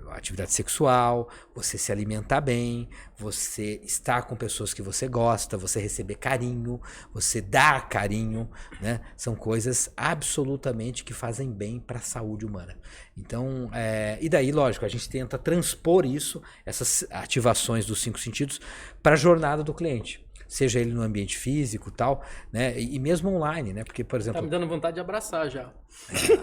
Atividade sexual, você se alimentar bem, você estar com pessoas que você gosta, você receber carinho, você dar carinho, né? São coisas absolutamente que fazem bem para a saúde humana. Então, e daí, lógico, a gente tenta transpor isso, essas ativações dos 5 sentidos, para a jornada do cliente. Seja ele no ambiente físico e tal, né? E mesmo online, né? Porque, por exemplo... Tá me dando vontade de abraçar já.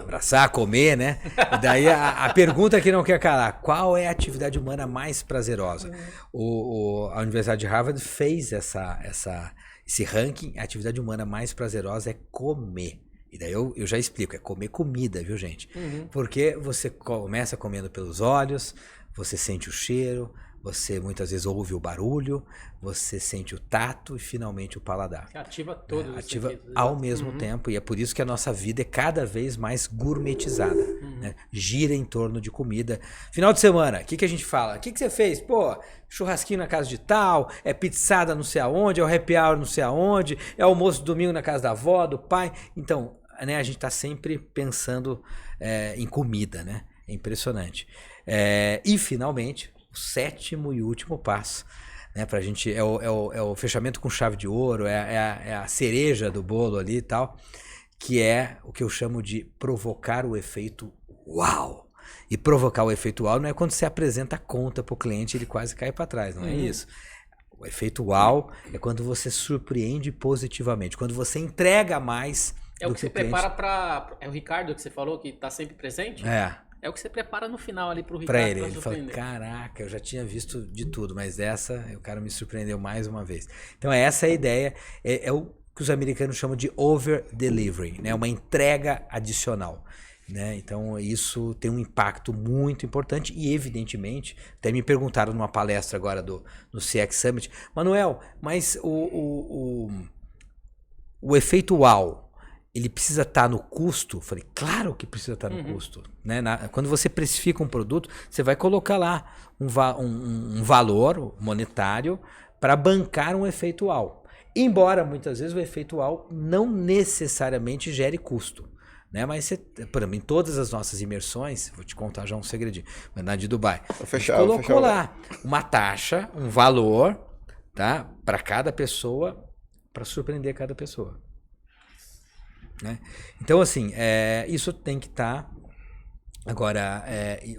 Abraçar, comer, né? E daí a pergunta que não quer calar, qual é a atividade humana mais prazerosa? A Universidade de Harvard fez esse ranking, a atividade humana mais prazerosa é comer. E daí eu já explico, é comer comida, viu, gente? Porque você começa comendo pelos olhos, você sente o cheiro, você muitas vezes ouve o barulho, você sente o tato e finalmente o paladar. Ativa todos os ativa sentidos, ao mesmo tempo, e é por isso que a nossa vida é cada vez mais gourmetizada, né? Gira em torno de comida. Final de semana, o que a gente fala? O que você fez? Pô, churrasquinho na casa de tal, é pizzada não sei aonde, é o happy hour não sei aonde, é almoço de domingo na casa da avó, do pai. Então, né, a gente está sempre pensando em comida, né? É impressionante. E finalmente, o 7º e último passo, né, pra gente, é o fechamento com chave de ouro, é a cereja do bolo ali e tal, que é o que eu chamo de provocar o efeito uau. E provocar o efeito uau não é quando você apresenta a conta pro cliente e ele quase cai para trás, não é isso. O efeito uau é quando você surpreende positivamente, quando você entrega mais do que você prepara para... É o Ricardo que você falou que tá sempre presente? É o que você prepara no final ali pro Ricardo. Pra ele fala, caraca, eu já tinha visto de tudo, mas o cara me surpreendeu mais uma vez. Então essa é a ideia, é o que os americanos chamam de over-delivering, né? Uma entrega adicional. Né? Então isso tem um impacto muito importante e evidentemente, até me perguntaram numa palestra agora no CX Summit, Manuel, mas o efeito wow, ele precisa estar no custo? Eu falei, claro que precisa estar no custo. Né? Quando você precifica um produto, você vai colocar lá um valor monetário para bancar um efeito wow. Embora muitas vezes o efeito wow não necessariamente gere custo. Né? Mas por exemplo, em todas as nossas imersões, vou te contar já um segredinho, na de Dubai, a gente colocou lá uma taxa, um valor, tá? Para cada pessoa, para surpreender cada pessoa. Né? Então, assim, isso tem que estar. Agora,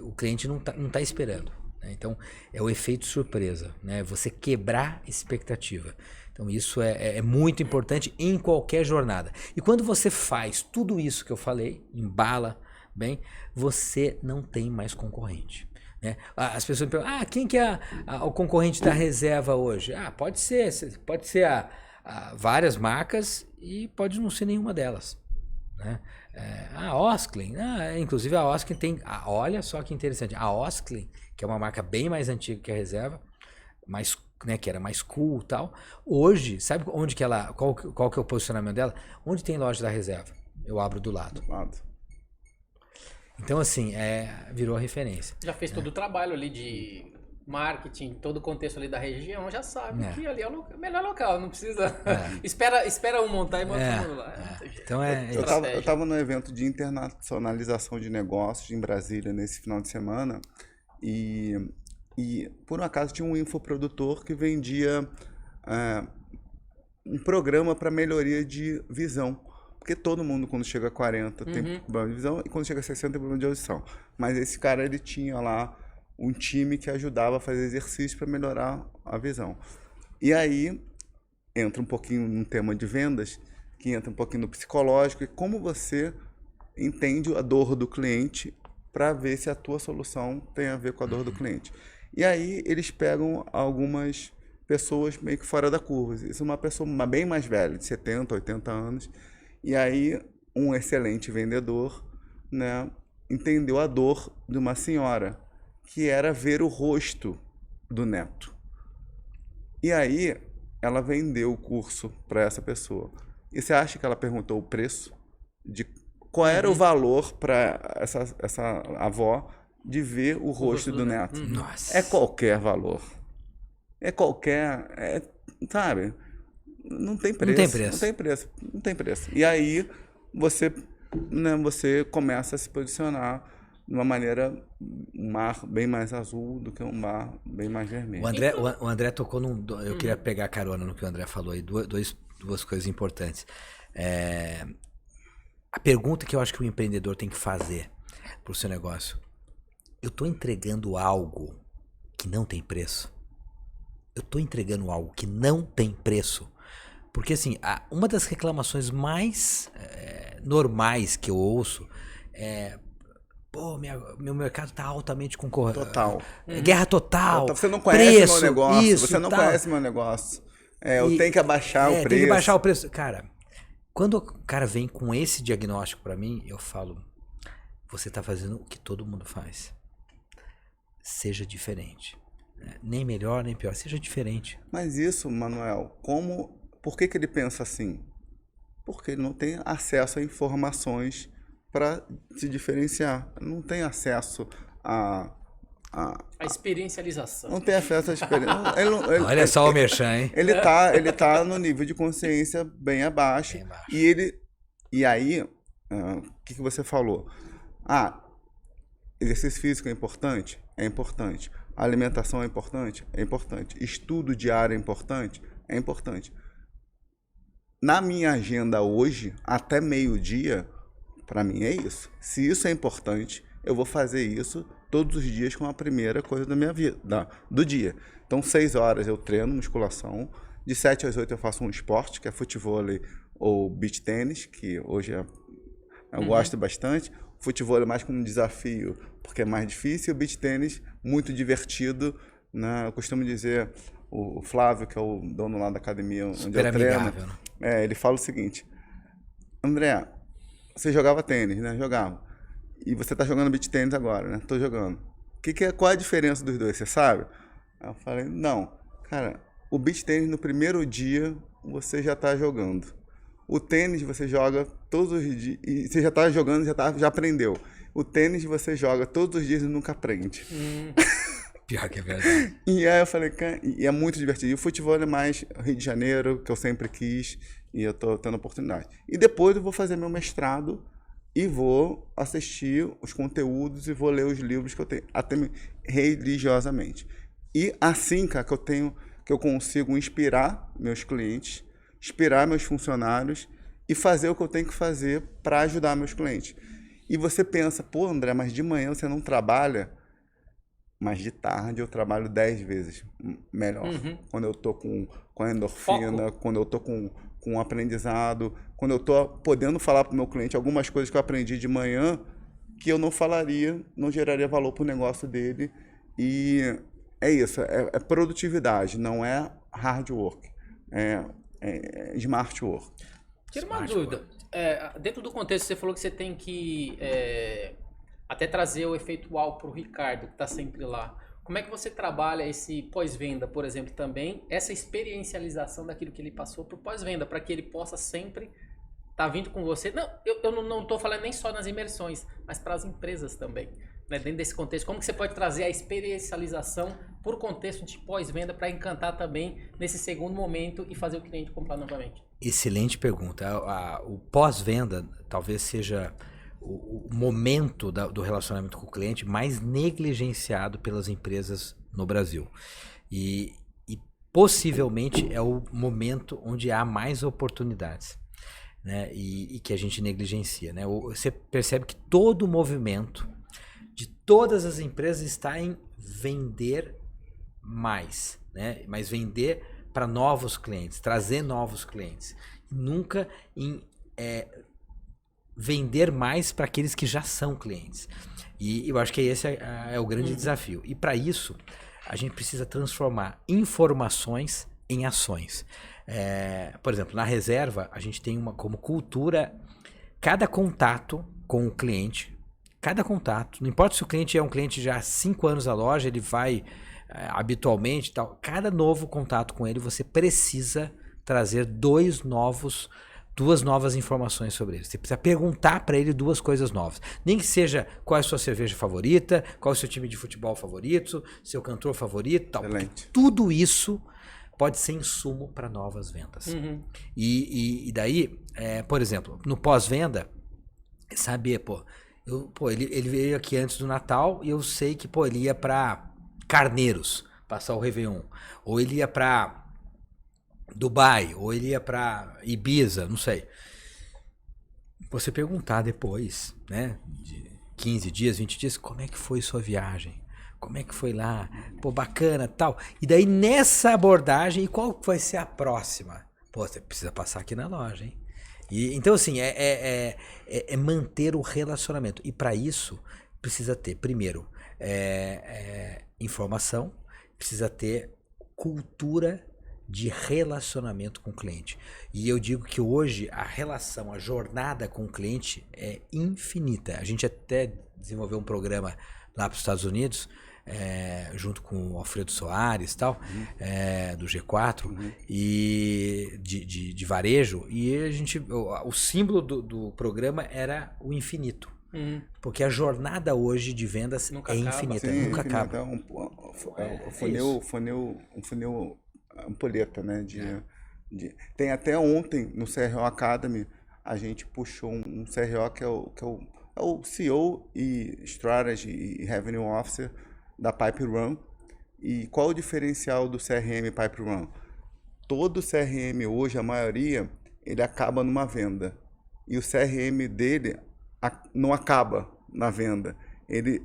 o cliente não tá esperando. Né? Então, é o efeito surpresa. Né? Você quebrar expectativa. Então, isso é muito importante em qualquer jornada. E quando você faz tudo isso que eu falei, embala bem, você não tem mais concorrente. Né? As pessoas me perguntam, quem que é o concorrente da reserva hoje? Pode ser várias marcas e pode não ser nenhuma delas. né? A Osklen, inclusive a Osklen tem, olha só que interessante, a Osklen, que é uma marca bem mais antiga que a Reserva, mais, né, que era mais cool e tal, hoje, sabe onde que ela, qual que é o posicionamento dela? Onde tem loja da Reserva? Eu abro do lado. Então, assim, virou a referência. Já fez todo o trabalho ali de marketing, todo o contexto ali da região, já sabe que ali é o melhor local, não precisa... espera um montar e monta todo mundo lá. Então eu estava no evento de internacionalização de negócios em Brasília nesse final de semana e por um acaso tinha um infoprodutor que vendia um programa para melhoria de visão. Porque todo mundo, quando chega a 40, tem problema de visão, e quando chega a 60, tem problema de audição. Mas esse cara, ele tinha lá um time que ajudava a fazer exercício para melhorar a visão. E aí, entra um pouquinho no tema de vendas, que entra um pouquinho no psicológico, e como você entende a dor do cliente para ver se a tua solução tem a ver com a dor do cliente. E aí, eles pegam algumas pessoas meio que fora da curva. Isso é uma pessoa bem mais velha, de 70, 80 anos, e aí, um excelente vendedor, né, entendeu a dor de uma senhora, que era ver o rosto do neto. E aí, ela vendeu o curso para essa pessoa. E você acha que ela perguntou o preço? De qual era o valor para essa avó de ver o rosto do neto? Nossa. É qualquer valor. É qualquer... sabe... Não tem preço. Não tem preço. E aí você começa a se posicionar de uma maneira, um mar bem mais azul do que um mar bem mais vermelho. O André tocou num... Eu queria pegar carona no que o André falou aí, duas coisas importantes. A pergunta que eu acho que o empreendedor tem que fazer para o seu negócio: eu estou entregando algo que não tem preço? Eu estou entregando algo que não tem preço? Porque, assim, uma das reclamações mais normais que eu ouço é... Pô, meu mercado está altamente concorrente. Total. Guerra total. Você não conhece preço, meu negócio. Isso, você não tal. conhece meu negócio. Eu tenho que abaixar o preço. Tem que baixar o preço. Cara, quando o cara vem com esse diagnóstico para mim, eu falo: você está fazendo o que todo mundo faz. Seja diferente. Nem melhor, nem pior. Seja diferente. Mas isso, Manuel, por que ele pensa assim? Porque ele não tem acesso a informações para se diferenciar. Não tem acesso a experiencialização. Não tem acesso à experiência. Olha só o merchan, hein? Ele tá no nível de consciência bem abaixo. E aí, o que você falou? Exercício físico é importante? É importante. Alimentação é importante? É importante. Estudo diário é importante? É importante. Na minha agenda hoje, até meio-dia, para mim é isso. Se isso é importante, eu vou fazer isso todos os dias como a primeira coisa da minha vida, do dia. Então, 6 horas eu treino musculação, de 7 às 8 eu faço um esporte, que é futevôlei ou beach tênis, que hoje eu gosto bastante. Futevôlei é mais como um desafio, porque é mais difícil, e o beach tênis, muito divertido, né? Eu costumo dizer, o Flávio, que é o dono lá da academia onde super eu treino, amigável, né? Ele fala o seguinte: André, você jogava tênis, né? Jogava. E você tá jogando beach tênis agora, né? Tô jogando. Qual é a diferença dos dois, você sabe? Aí eu falei: não, cara, o beach tênis no primeiro dia você já tá jogando. O tênis você joga todos os dias, e você já tá jogando, já aprendeu. O tênis você joga todos os dias e nunca aprende. Pior que é verdade. E aí eu falei, e é muito divertido. E o futebol é mais Rio de Janeiro, que eu sempre quis, e eu tô tendo oportunidade. E depois eu vou fazer meu mestrado e vou assistir os conteúdos e vou ler os livros que eu tenho, até religiosamente. E assim, cara, que eu consigo inspirar meus clientes, inspirar meus funcionários e fazer o que eu tenho que fazer para ajudar meus clientes. E você pensa, pô, André, mas de manhã você não trabalha? Mas de tarde eu trabalho 10 vezes melhor. Quando eu tô com a endorfina, quando eu tô com o aprendizado, quando eu tô podendo falar para o meu cliente algumas coisas que eu aprendi de manhã que eu não falaria, não geraria valor para o negócio dele. E é isso, é produtividade, não é hard work, é smart work. Tira uma dúvida. dentro do contexto, você falou que você tem que até trazer o efeito uau para o Ricardo, que está sempre lá. Como é que você trabalha esse pós-venda, por exemplo, também, essa experiencialização daquilo que ele passou para o pós-venda, para que ele possa sempre estar vindo com você? Não, eu não estou falando nem só nas imersões, mas para as empresas também. Né? Dentro desse contexto, como que você pode trazer a experiencialização por contexto de pós-venda para encantar também nesse segundo momento e fazer o cliente comprar novamente? Excelente pergunta. O pós-venda talvez seja o momento do relacionamento com o cliente mais negligenciado pelas empresas no Brasil. E possivelmente é o momento onde há mais oportunidades, né? E que a gente negligencia, né? Você percebe que todo o movimento de todas as empresas está em vender mais, né? Mas vender para novos clientes, trazer novos clientes. Nunca em vender mais para aqueles que já são clientes. E eu acho que esse é o grande desafio. E para isso, a gente precisa transformar informações em ações. Por exemplo, na reserva, a gente tem como cultura, cada contato com o cliente, cada contato, não importa se o cliente é um cliente já há 5 anos da loja, ele vai habitualmente, tal, cada novo contato com ele, você precisa trazer duas novas informações sobre ele. Você precisa perguntar para ele 2 coisas novas. Nem que seja qual é a sua cerveja favorita, qual é o seu time de futebol favorito, seu cantor favorito, tal. Tudo isso pode ser insumo para novas vendas. Uhum. E daí, por exemplo, no pós-venda, saber, ele veio aqui antes do Natal e eu sei que, ele ia para Carneiros, passar o Réveillon. Ou ele ia para Dubai, ou ele ia para Ibiza, não sei. Você perguntar depois, né, de 15 dias, 20 dias, como é que foi sua viagem? Como é que foi lá? Bacana, tal. E daí nessa abordagem, qual vai ser a próxima? Você precisa passar aqui na loja, hein? Então, assim, é manter o relacionamento. E para isso, precisa ter, primeiro, informação, precisa ter cultura de relacionamento com o cliente. E eu digo que hoje a relação, a jornada com o cliente é infinita. A gente até desenvolveu um programa lá para os Estados Unidos, junto com o Alfredo Soares, tal, do G4, e de varejo, e o símbolo do programa era o infinito. Porque a jornada hoje de vendas nunca infinita, sim, nunca acaba. Um funil ampulheta, né? Tem até ontem no CRO Academy, a gente puxou um CRO que é o CEO e Strategy e Revenue Officer da Pipe Run. E qual o diferencial do CRM Pipe Run? Todo CRM hoje, a maioria, ele acaba numa venda. E o CRM dele não acaba na venda. Ele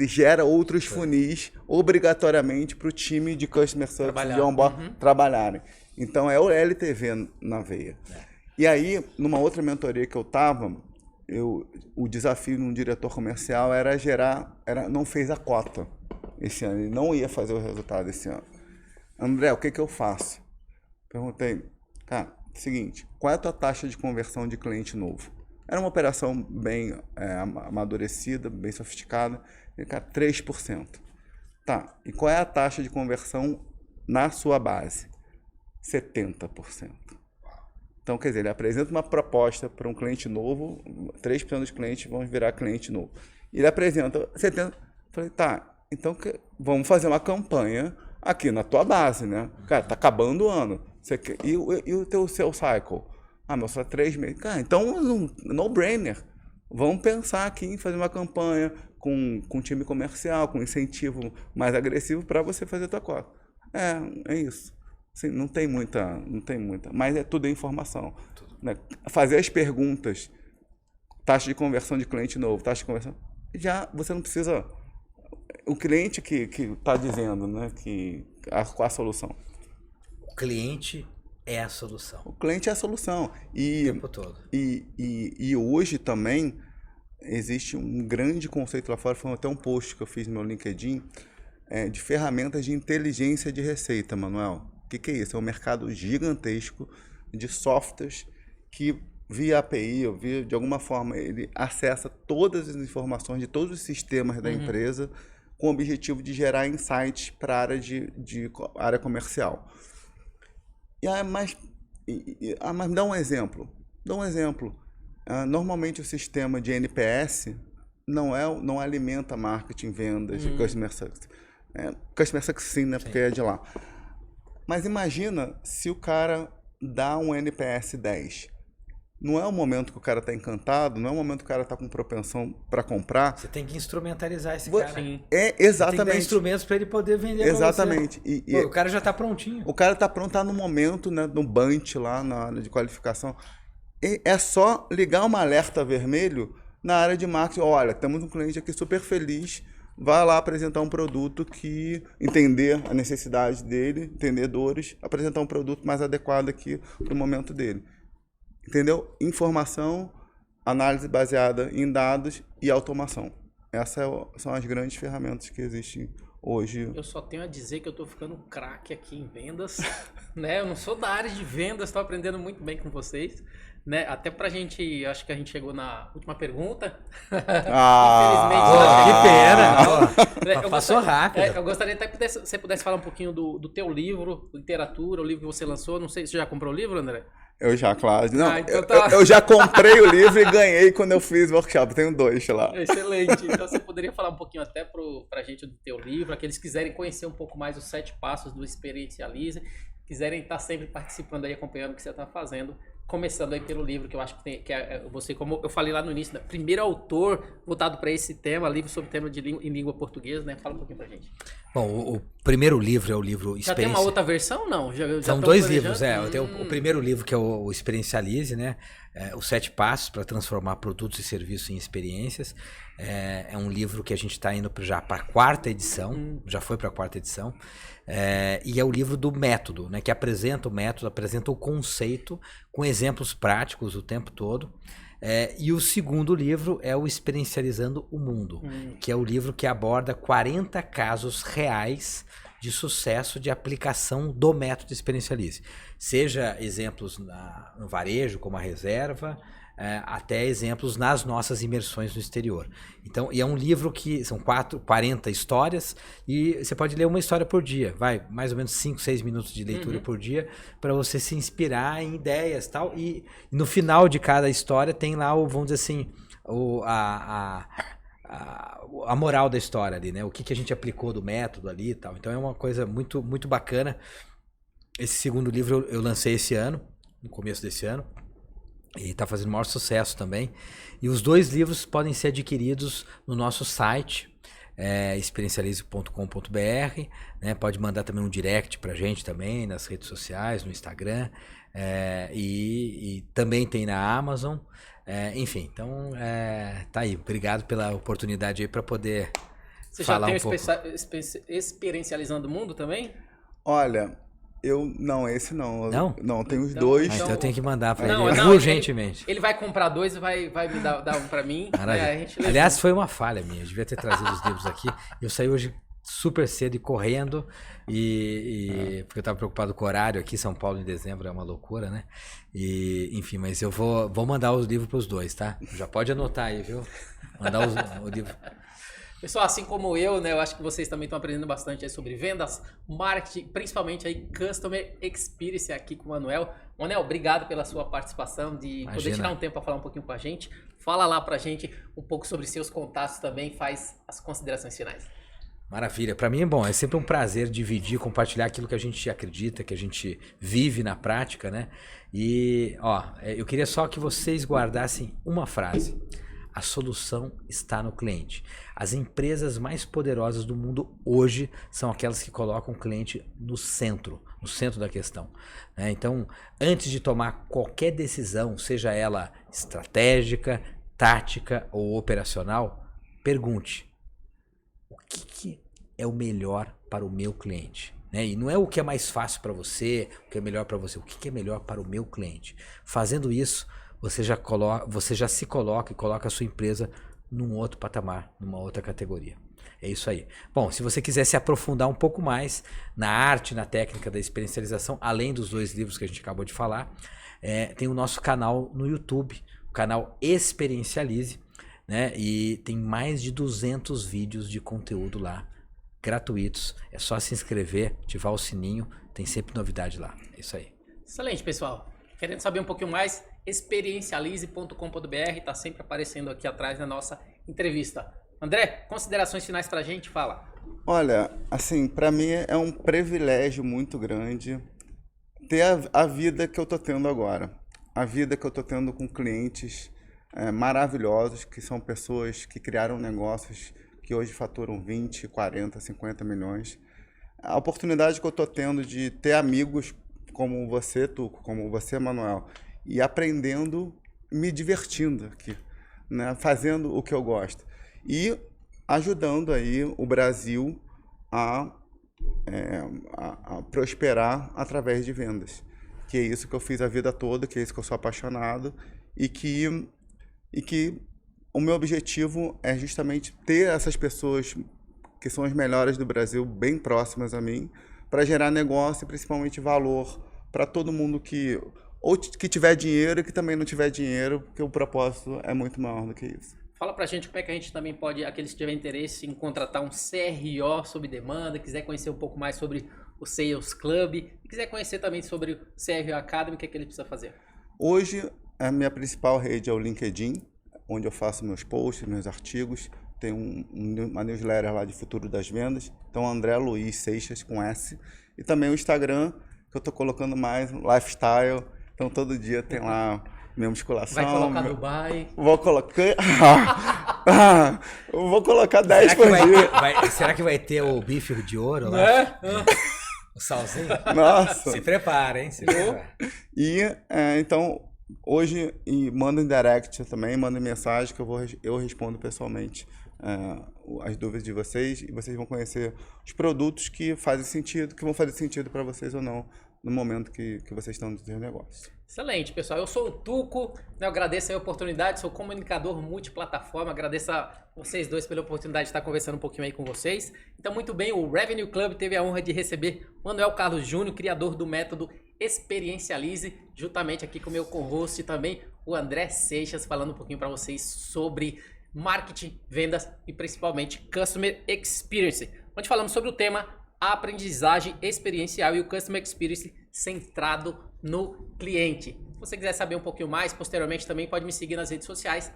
gera outros funis obrigatoriamente para o time de Customer Service de onboard trabalharem. Então é o LTV na veia. E aí, numa outra mentoria que eu estava, o desafio num diretor comercial era não fez a cota esse ano. Ele não ia fazer o resultado esse ano. André, o que eu faço? Perguntei, cara, seguinte, qual é a tua taxa de conversão de cliente novo? Era uma operação bem amadurecida, bem sofisticada. E, cara, 3%. Tá, e qual é a taxa de conversão na sua base? 70%. Então, quer dizer, ele apresenta uma proposta para um cliente novo, 3% dos clientes vão virar cliente novo. Ele apresenta 70%. Falei, tá, então vamos fazer uma campanha aqui na tua base, né? Cara, tá acabando o ano. E o teu sales cycle? Meu, só 3 meses. Cara, então, no-brainer. Vamos pensar aqui em fazer uma campanha com time comercial, com incentivo mais agressivo para você fazer a tua cota. É isso. Assim, não tem muita. Mas é tudo informação. Né? Fazer as perguntas, taxa de conversão de cliente novo, taxa de conversão, já você não precisa. O cliente que está dizendo, né, qual a solução. O cliente é a solução. O cliente é a solução. O tempo todo. E hoje também existe um grande conceito lá fora, foi até um post que eu fiz no meu LinkedIn, de ferramentas de inteligência de receita, Manuel. O que é isso? É um mercado gigantesco de softwares que via API, ou via, de alguma forma, ele acessa todas as informações de todos os sistemas da empresa com o objetivo de gerar insights para a área área comercial. Mas dá um exemplo. Normalmente o sistema de NPS não alimenta marketing, vendas, customer success. Customer success sim, né? Porque é de lá. Mas imagina se o cara dá um NPS 10. Não é o momento que o cara está encantado, não é o momento que o cara está com propensão para comprar. Você tem que instrumentalizar esse cara. Sim. Exatamente. Você tem que dar instrumentos para ele poder vender. Exatamente. Pô, o cara já está prontinho. O cara está pronto, está no momento, né, no bunch lá na área de qualificação. E é só ligar um alerta vermelho na área de marketing. Olha, temos um cliente aqui super feliz. Vai lá apresentar um produto que entender a necessidade dele, entender dores, apresentar um produto mais adequado aqui para o momento dele. Entendeu? Informação, análise baseada em dados e automação. Essas são as grandes ferramentas que existem hoje. Eu só tenho a dizer que eu tô ficando um craque aqui em vendas, né? Eu não sou da área de vendas, tô aprendendo muito bem com vocês, né? Até pra gente, acho que a gente chegou na última pergunta. Infelizmente. Que pena. Passou rápido. Eu gostaria até que você pudesse falar um pouquinho do teu livro, literatura, o livro que você lançou. Não sei se você já comprou o livro, André? Eu já, claro. Não, então tá. eu já comprei o livro e ganhei quando eu fiz o workshop. Tenho 2 lá. Excelente. Então você poderia falar um pouquinho até pra gente do teu livro, aqueles que quiserem conhecer um pouco mais os 7 passos do Experiencialize, quiserem estar sempre participando aí, acompanhando o que você está fazendo, começando aí pelo livro, que eu acho que é você, como eu falei lá no início, né? Primeiro autor voltado para esse tema, livro sobre tema em língua portuguesa, né? Fala um pouquinho pra gente. Bom, o primeiro livro é o livro Já tem uma outra versão, não? Já São 2 livros, Eu tenho o primeiro livro, que é o Experiencialize, né? Os 7 passos para transformar produtos e serviços em experiências. É um livro que a gente está indo já para a 4ª edição, já foi para a 4ª edição. E é o livro do método, né? Que apresenta o método, apresenta o conceito com exemplos práticos o tempo todo. E o segundo livro é o Experiencializando o Mundo, que é o livro que aborda 40 casos reais de sucesso de aplicação do método Experiencialize. Seja exemplos no varejo, como a Reserva, até exemplos nas nossas imersões no exterior. Então, e é um livro que são 40 histórias e você pode ler uma história por dia, mais ou menos 5, 6 minutos de leitura por dia, para você se inspirar em ideias e tal. E no final de cada história tem lá, vamos dizer assim, a moral da história ali, né? O que a gente aplicou do método ali e tal. Então é uma coisa muito, muito bacana. Esse segundo livro eu lancei esse ano, no começo desse ano. E está fazendo o maior sucesso também. E os 2 livros podem ser adquiridos no nosso site, experiencialize.com.br, né? Pode mandar também um direct pra gente também, nas redes sociais, no Instagram. E também tem na Amazon. Enfim, então tá aí. Obrigado pela oportunidade aí para poder falar um pouco. Você já tem Experiencializando o Mundo também? Olha... esse não. Não? Não, tem os 2. Então eu tenho que mandar para ele não, urgentemente. Ele vai comprar 2 e vai me dar um para mim. Aliás, foi uma falha minha. Eu devia ter trazido os livros aqui. Eu saí hoje super cedo e correndo. Porque eu estava preocupado com o horário aqui. São Paulo em dezembro é uma loucura, né? Enfim, mas eu vou mandar os livros para os 2, tá? Já pode anotar aí, viu? Mandar o livro. Pessoal, assim como eu, né, eu acho que vocês também estão aprendendo bastante aí sobre vendas, marketing, principalmente aí Customer Experience aqui com o Manuel. Manuel, obrigado pela sua participação, de poder tirar um tempo para falar um pouquinho com a gente. Fala lá pra gente um pouco sobre seus contatos também, faz as considerações finais. Maravilha. Para mim, é sempre um prazer dividir, compartilhar aquilo que a gente acredita, que a gente vive na prática, né? E, eu queria só que vocês guardassem uma frase. A solução está no cliente. As empresas mais poderosas do mundo hoje são aquelas que colocam o cliente no centro da questão. Então, antes de tomar qualquer decisão, seja ela estratégica, tática ou operacional, pergunte: o que é o melhor para o meu cliente? E não é o que é mais fácil para você, o que é melhor para você, o que é melhor para o meu cliente. Fazendo isso, você já se coloca e coloca a sua empresa num outro patamar, numa outra categoria. É isso aí. Bom, se você quiser se aprofundar um pouco mais na arte, na técnica da experiencialização, além dos 2 livros que a gente acabou de falar, tem o nosso canal no YouTube, o canal Experiencialize, né? E tem mais de 200 vídeos de conteúdo lá, gratuitos. É só se inscrever, ativar o sininho, tem sempre novidade lá. É isso aí. Excelente, pessoal. Querendo saber um pouquinho mais, experiencialize.com.br, tá sempre aparecendo aqui atrás na nossa entrevista. André, considerações finais pra gente, fala. Olha, assim, para mim é um privilégio muito grande ter a vida que eu tô tendo agora. A vida que eu tô tendo com clientes maravilhosos, que são pessoas que criaram negócios que hoje faturam 20, 40, 50 milhões. A oportunidade que eu tô tendo de ter amigos como você, Tuco, como você, Manuel, e aprendendo, me divertindo aqui, né? Fazendo o que eu gosto. E ajudando aí o Brasil a prosperar através de vendas. Que é isso que eu fiz a vida toda, que é isso que eu sou apaixonado e que o meu objetivo é justamente ter essas pessoas que são as melhores do Brasil bem próximas a mim para gerar negócio e principalmente valor para todo mundo que tiver dinheiro e que também não tiver dinheiro, porque o propósito é muito maior do que isso. Fala pra gente como é que a gente também pode, aqueles que tiverem interesse em contratar um CRO sob demanda, quiser conhecer um pouco mais sobre o Sales Club, e quiser conhecer também sobre o CRO Academy, o que é que ele precisa fazer? Hoje, a minha principal rede é o LinkedIn, onde eu faço meus posts, meus artigos. Tem uma newsletter lá de futuro das vendas. Então, André Luiz Seixas, com S. E também o Instagram, que eu tô colocando mais lifestyle. Então, todo dia tem lá minha musculação. Vai colocar Dubai. Vou colocar... vou colocar 10 por dia. Será que vai ter o bife de ouro lá? O salzinho? Nossa! Se prepara, hein? Se prepara. E, então, hoje, manda em direct também, manda mensagem que eu respondo pessoalmente as dúvidas de vocês e vocês vão conhecer os produtos que fazem sentido, que vão fazer sentido para vocês ou não no momento que vocês estão nos seus negócios. Excelente, pessoal. Eu sou o Tuco, né? Eu agradeço a oportunidade, sou comunicador multiplataforma, agradeço a vocês dois pela oportunidade de estar conversando um pouquinho aí com vocês. Então, muito bem, o Revenue Club teve a honra de receber Manuel Carlos Júnior, criador do método Experiencialize, juntamente aqui com o meu co-host também, o André Seixas, falando um pouquinho para vocês sobre marketing, vendas e principalmente Customer Experience, onde falamos sobre o tema a aprendizagem experiencial e o Customer Experience centrado no cliente. Se você quiser saber um pouquinho mais, posteriormente também pode me seguir nas redes sociais,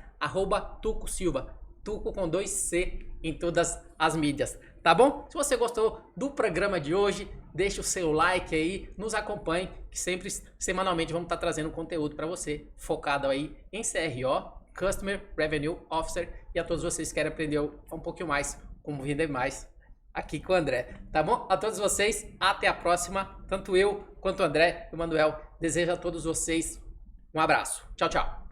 @Tuco Silva, Tuco com 2C em todas as mídias, tá bom? Se você gostou do programa de hoje, deixa o seu like aí, nos acompanhe, que sempre, semanalmente, vamos estar trazendo conteúdo para você, focado aí em CRO, Customer Revenue Officer, e a todos vocês que querem aprender um pouquinho mais como vender mais aqui com o André, tá bom? A todos vocês, até a próxima. Tanto eu quanto o André e o Manuel desejo a todos vocês um abraço. Tchau, tchau.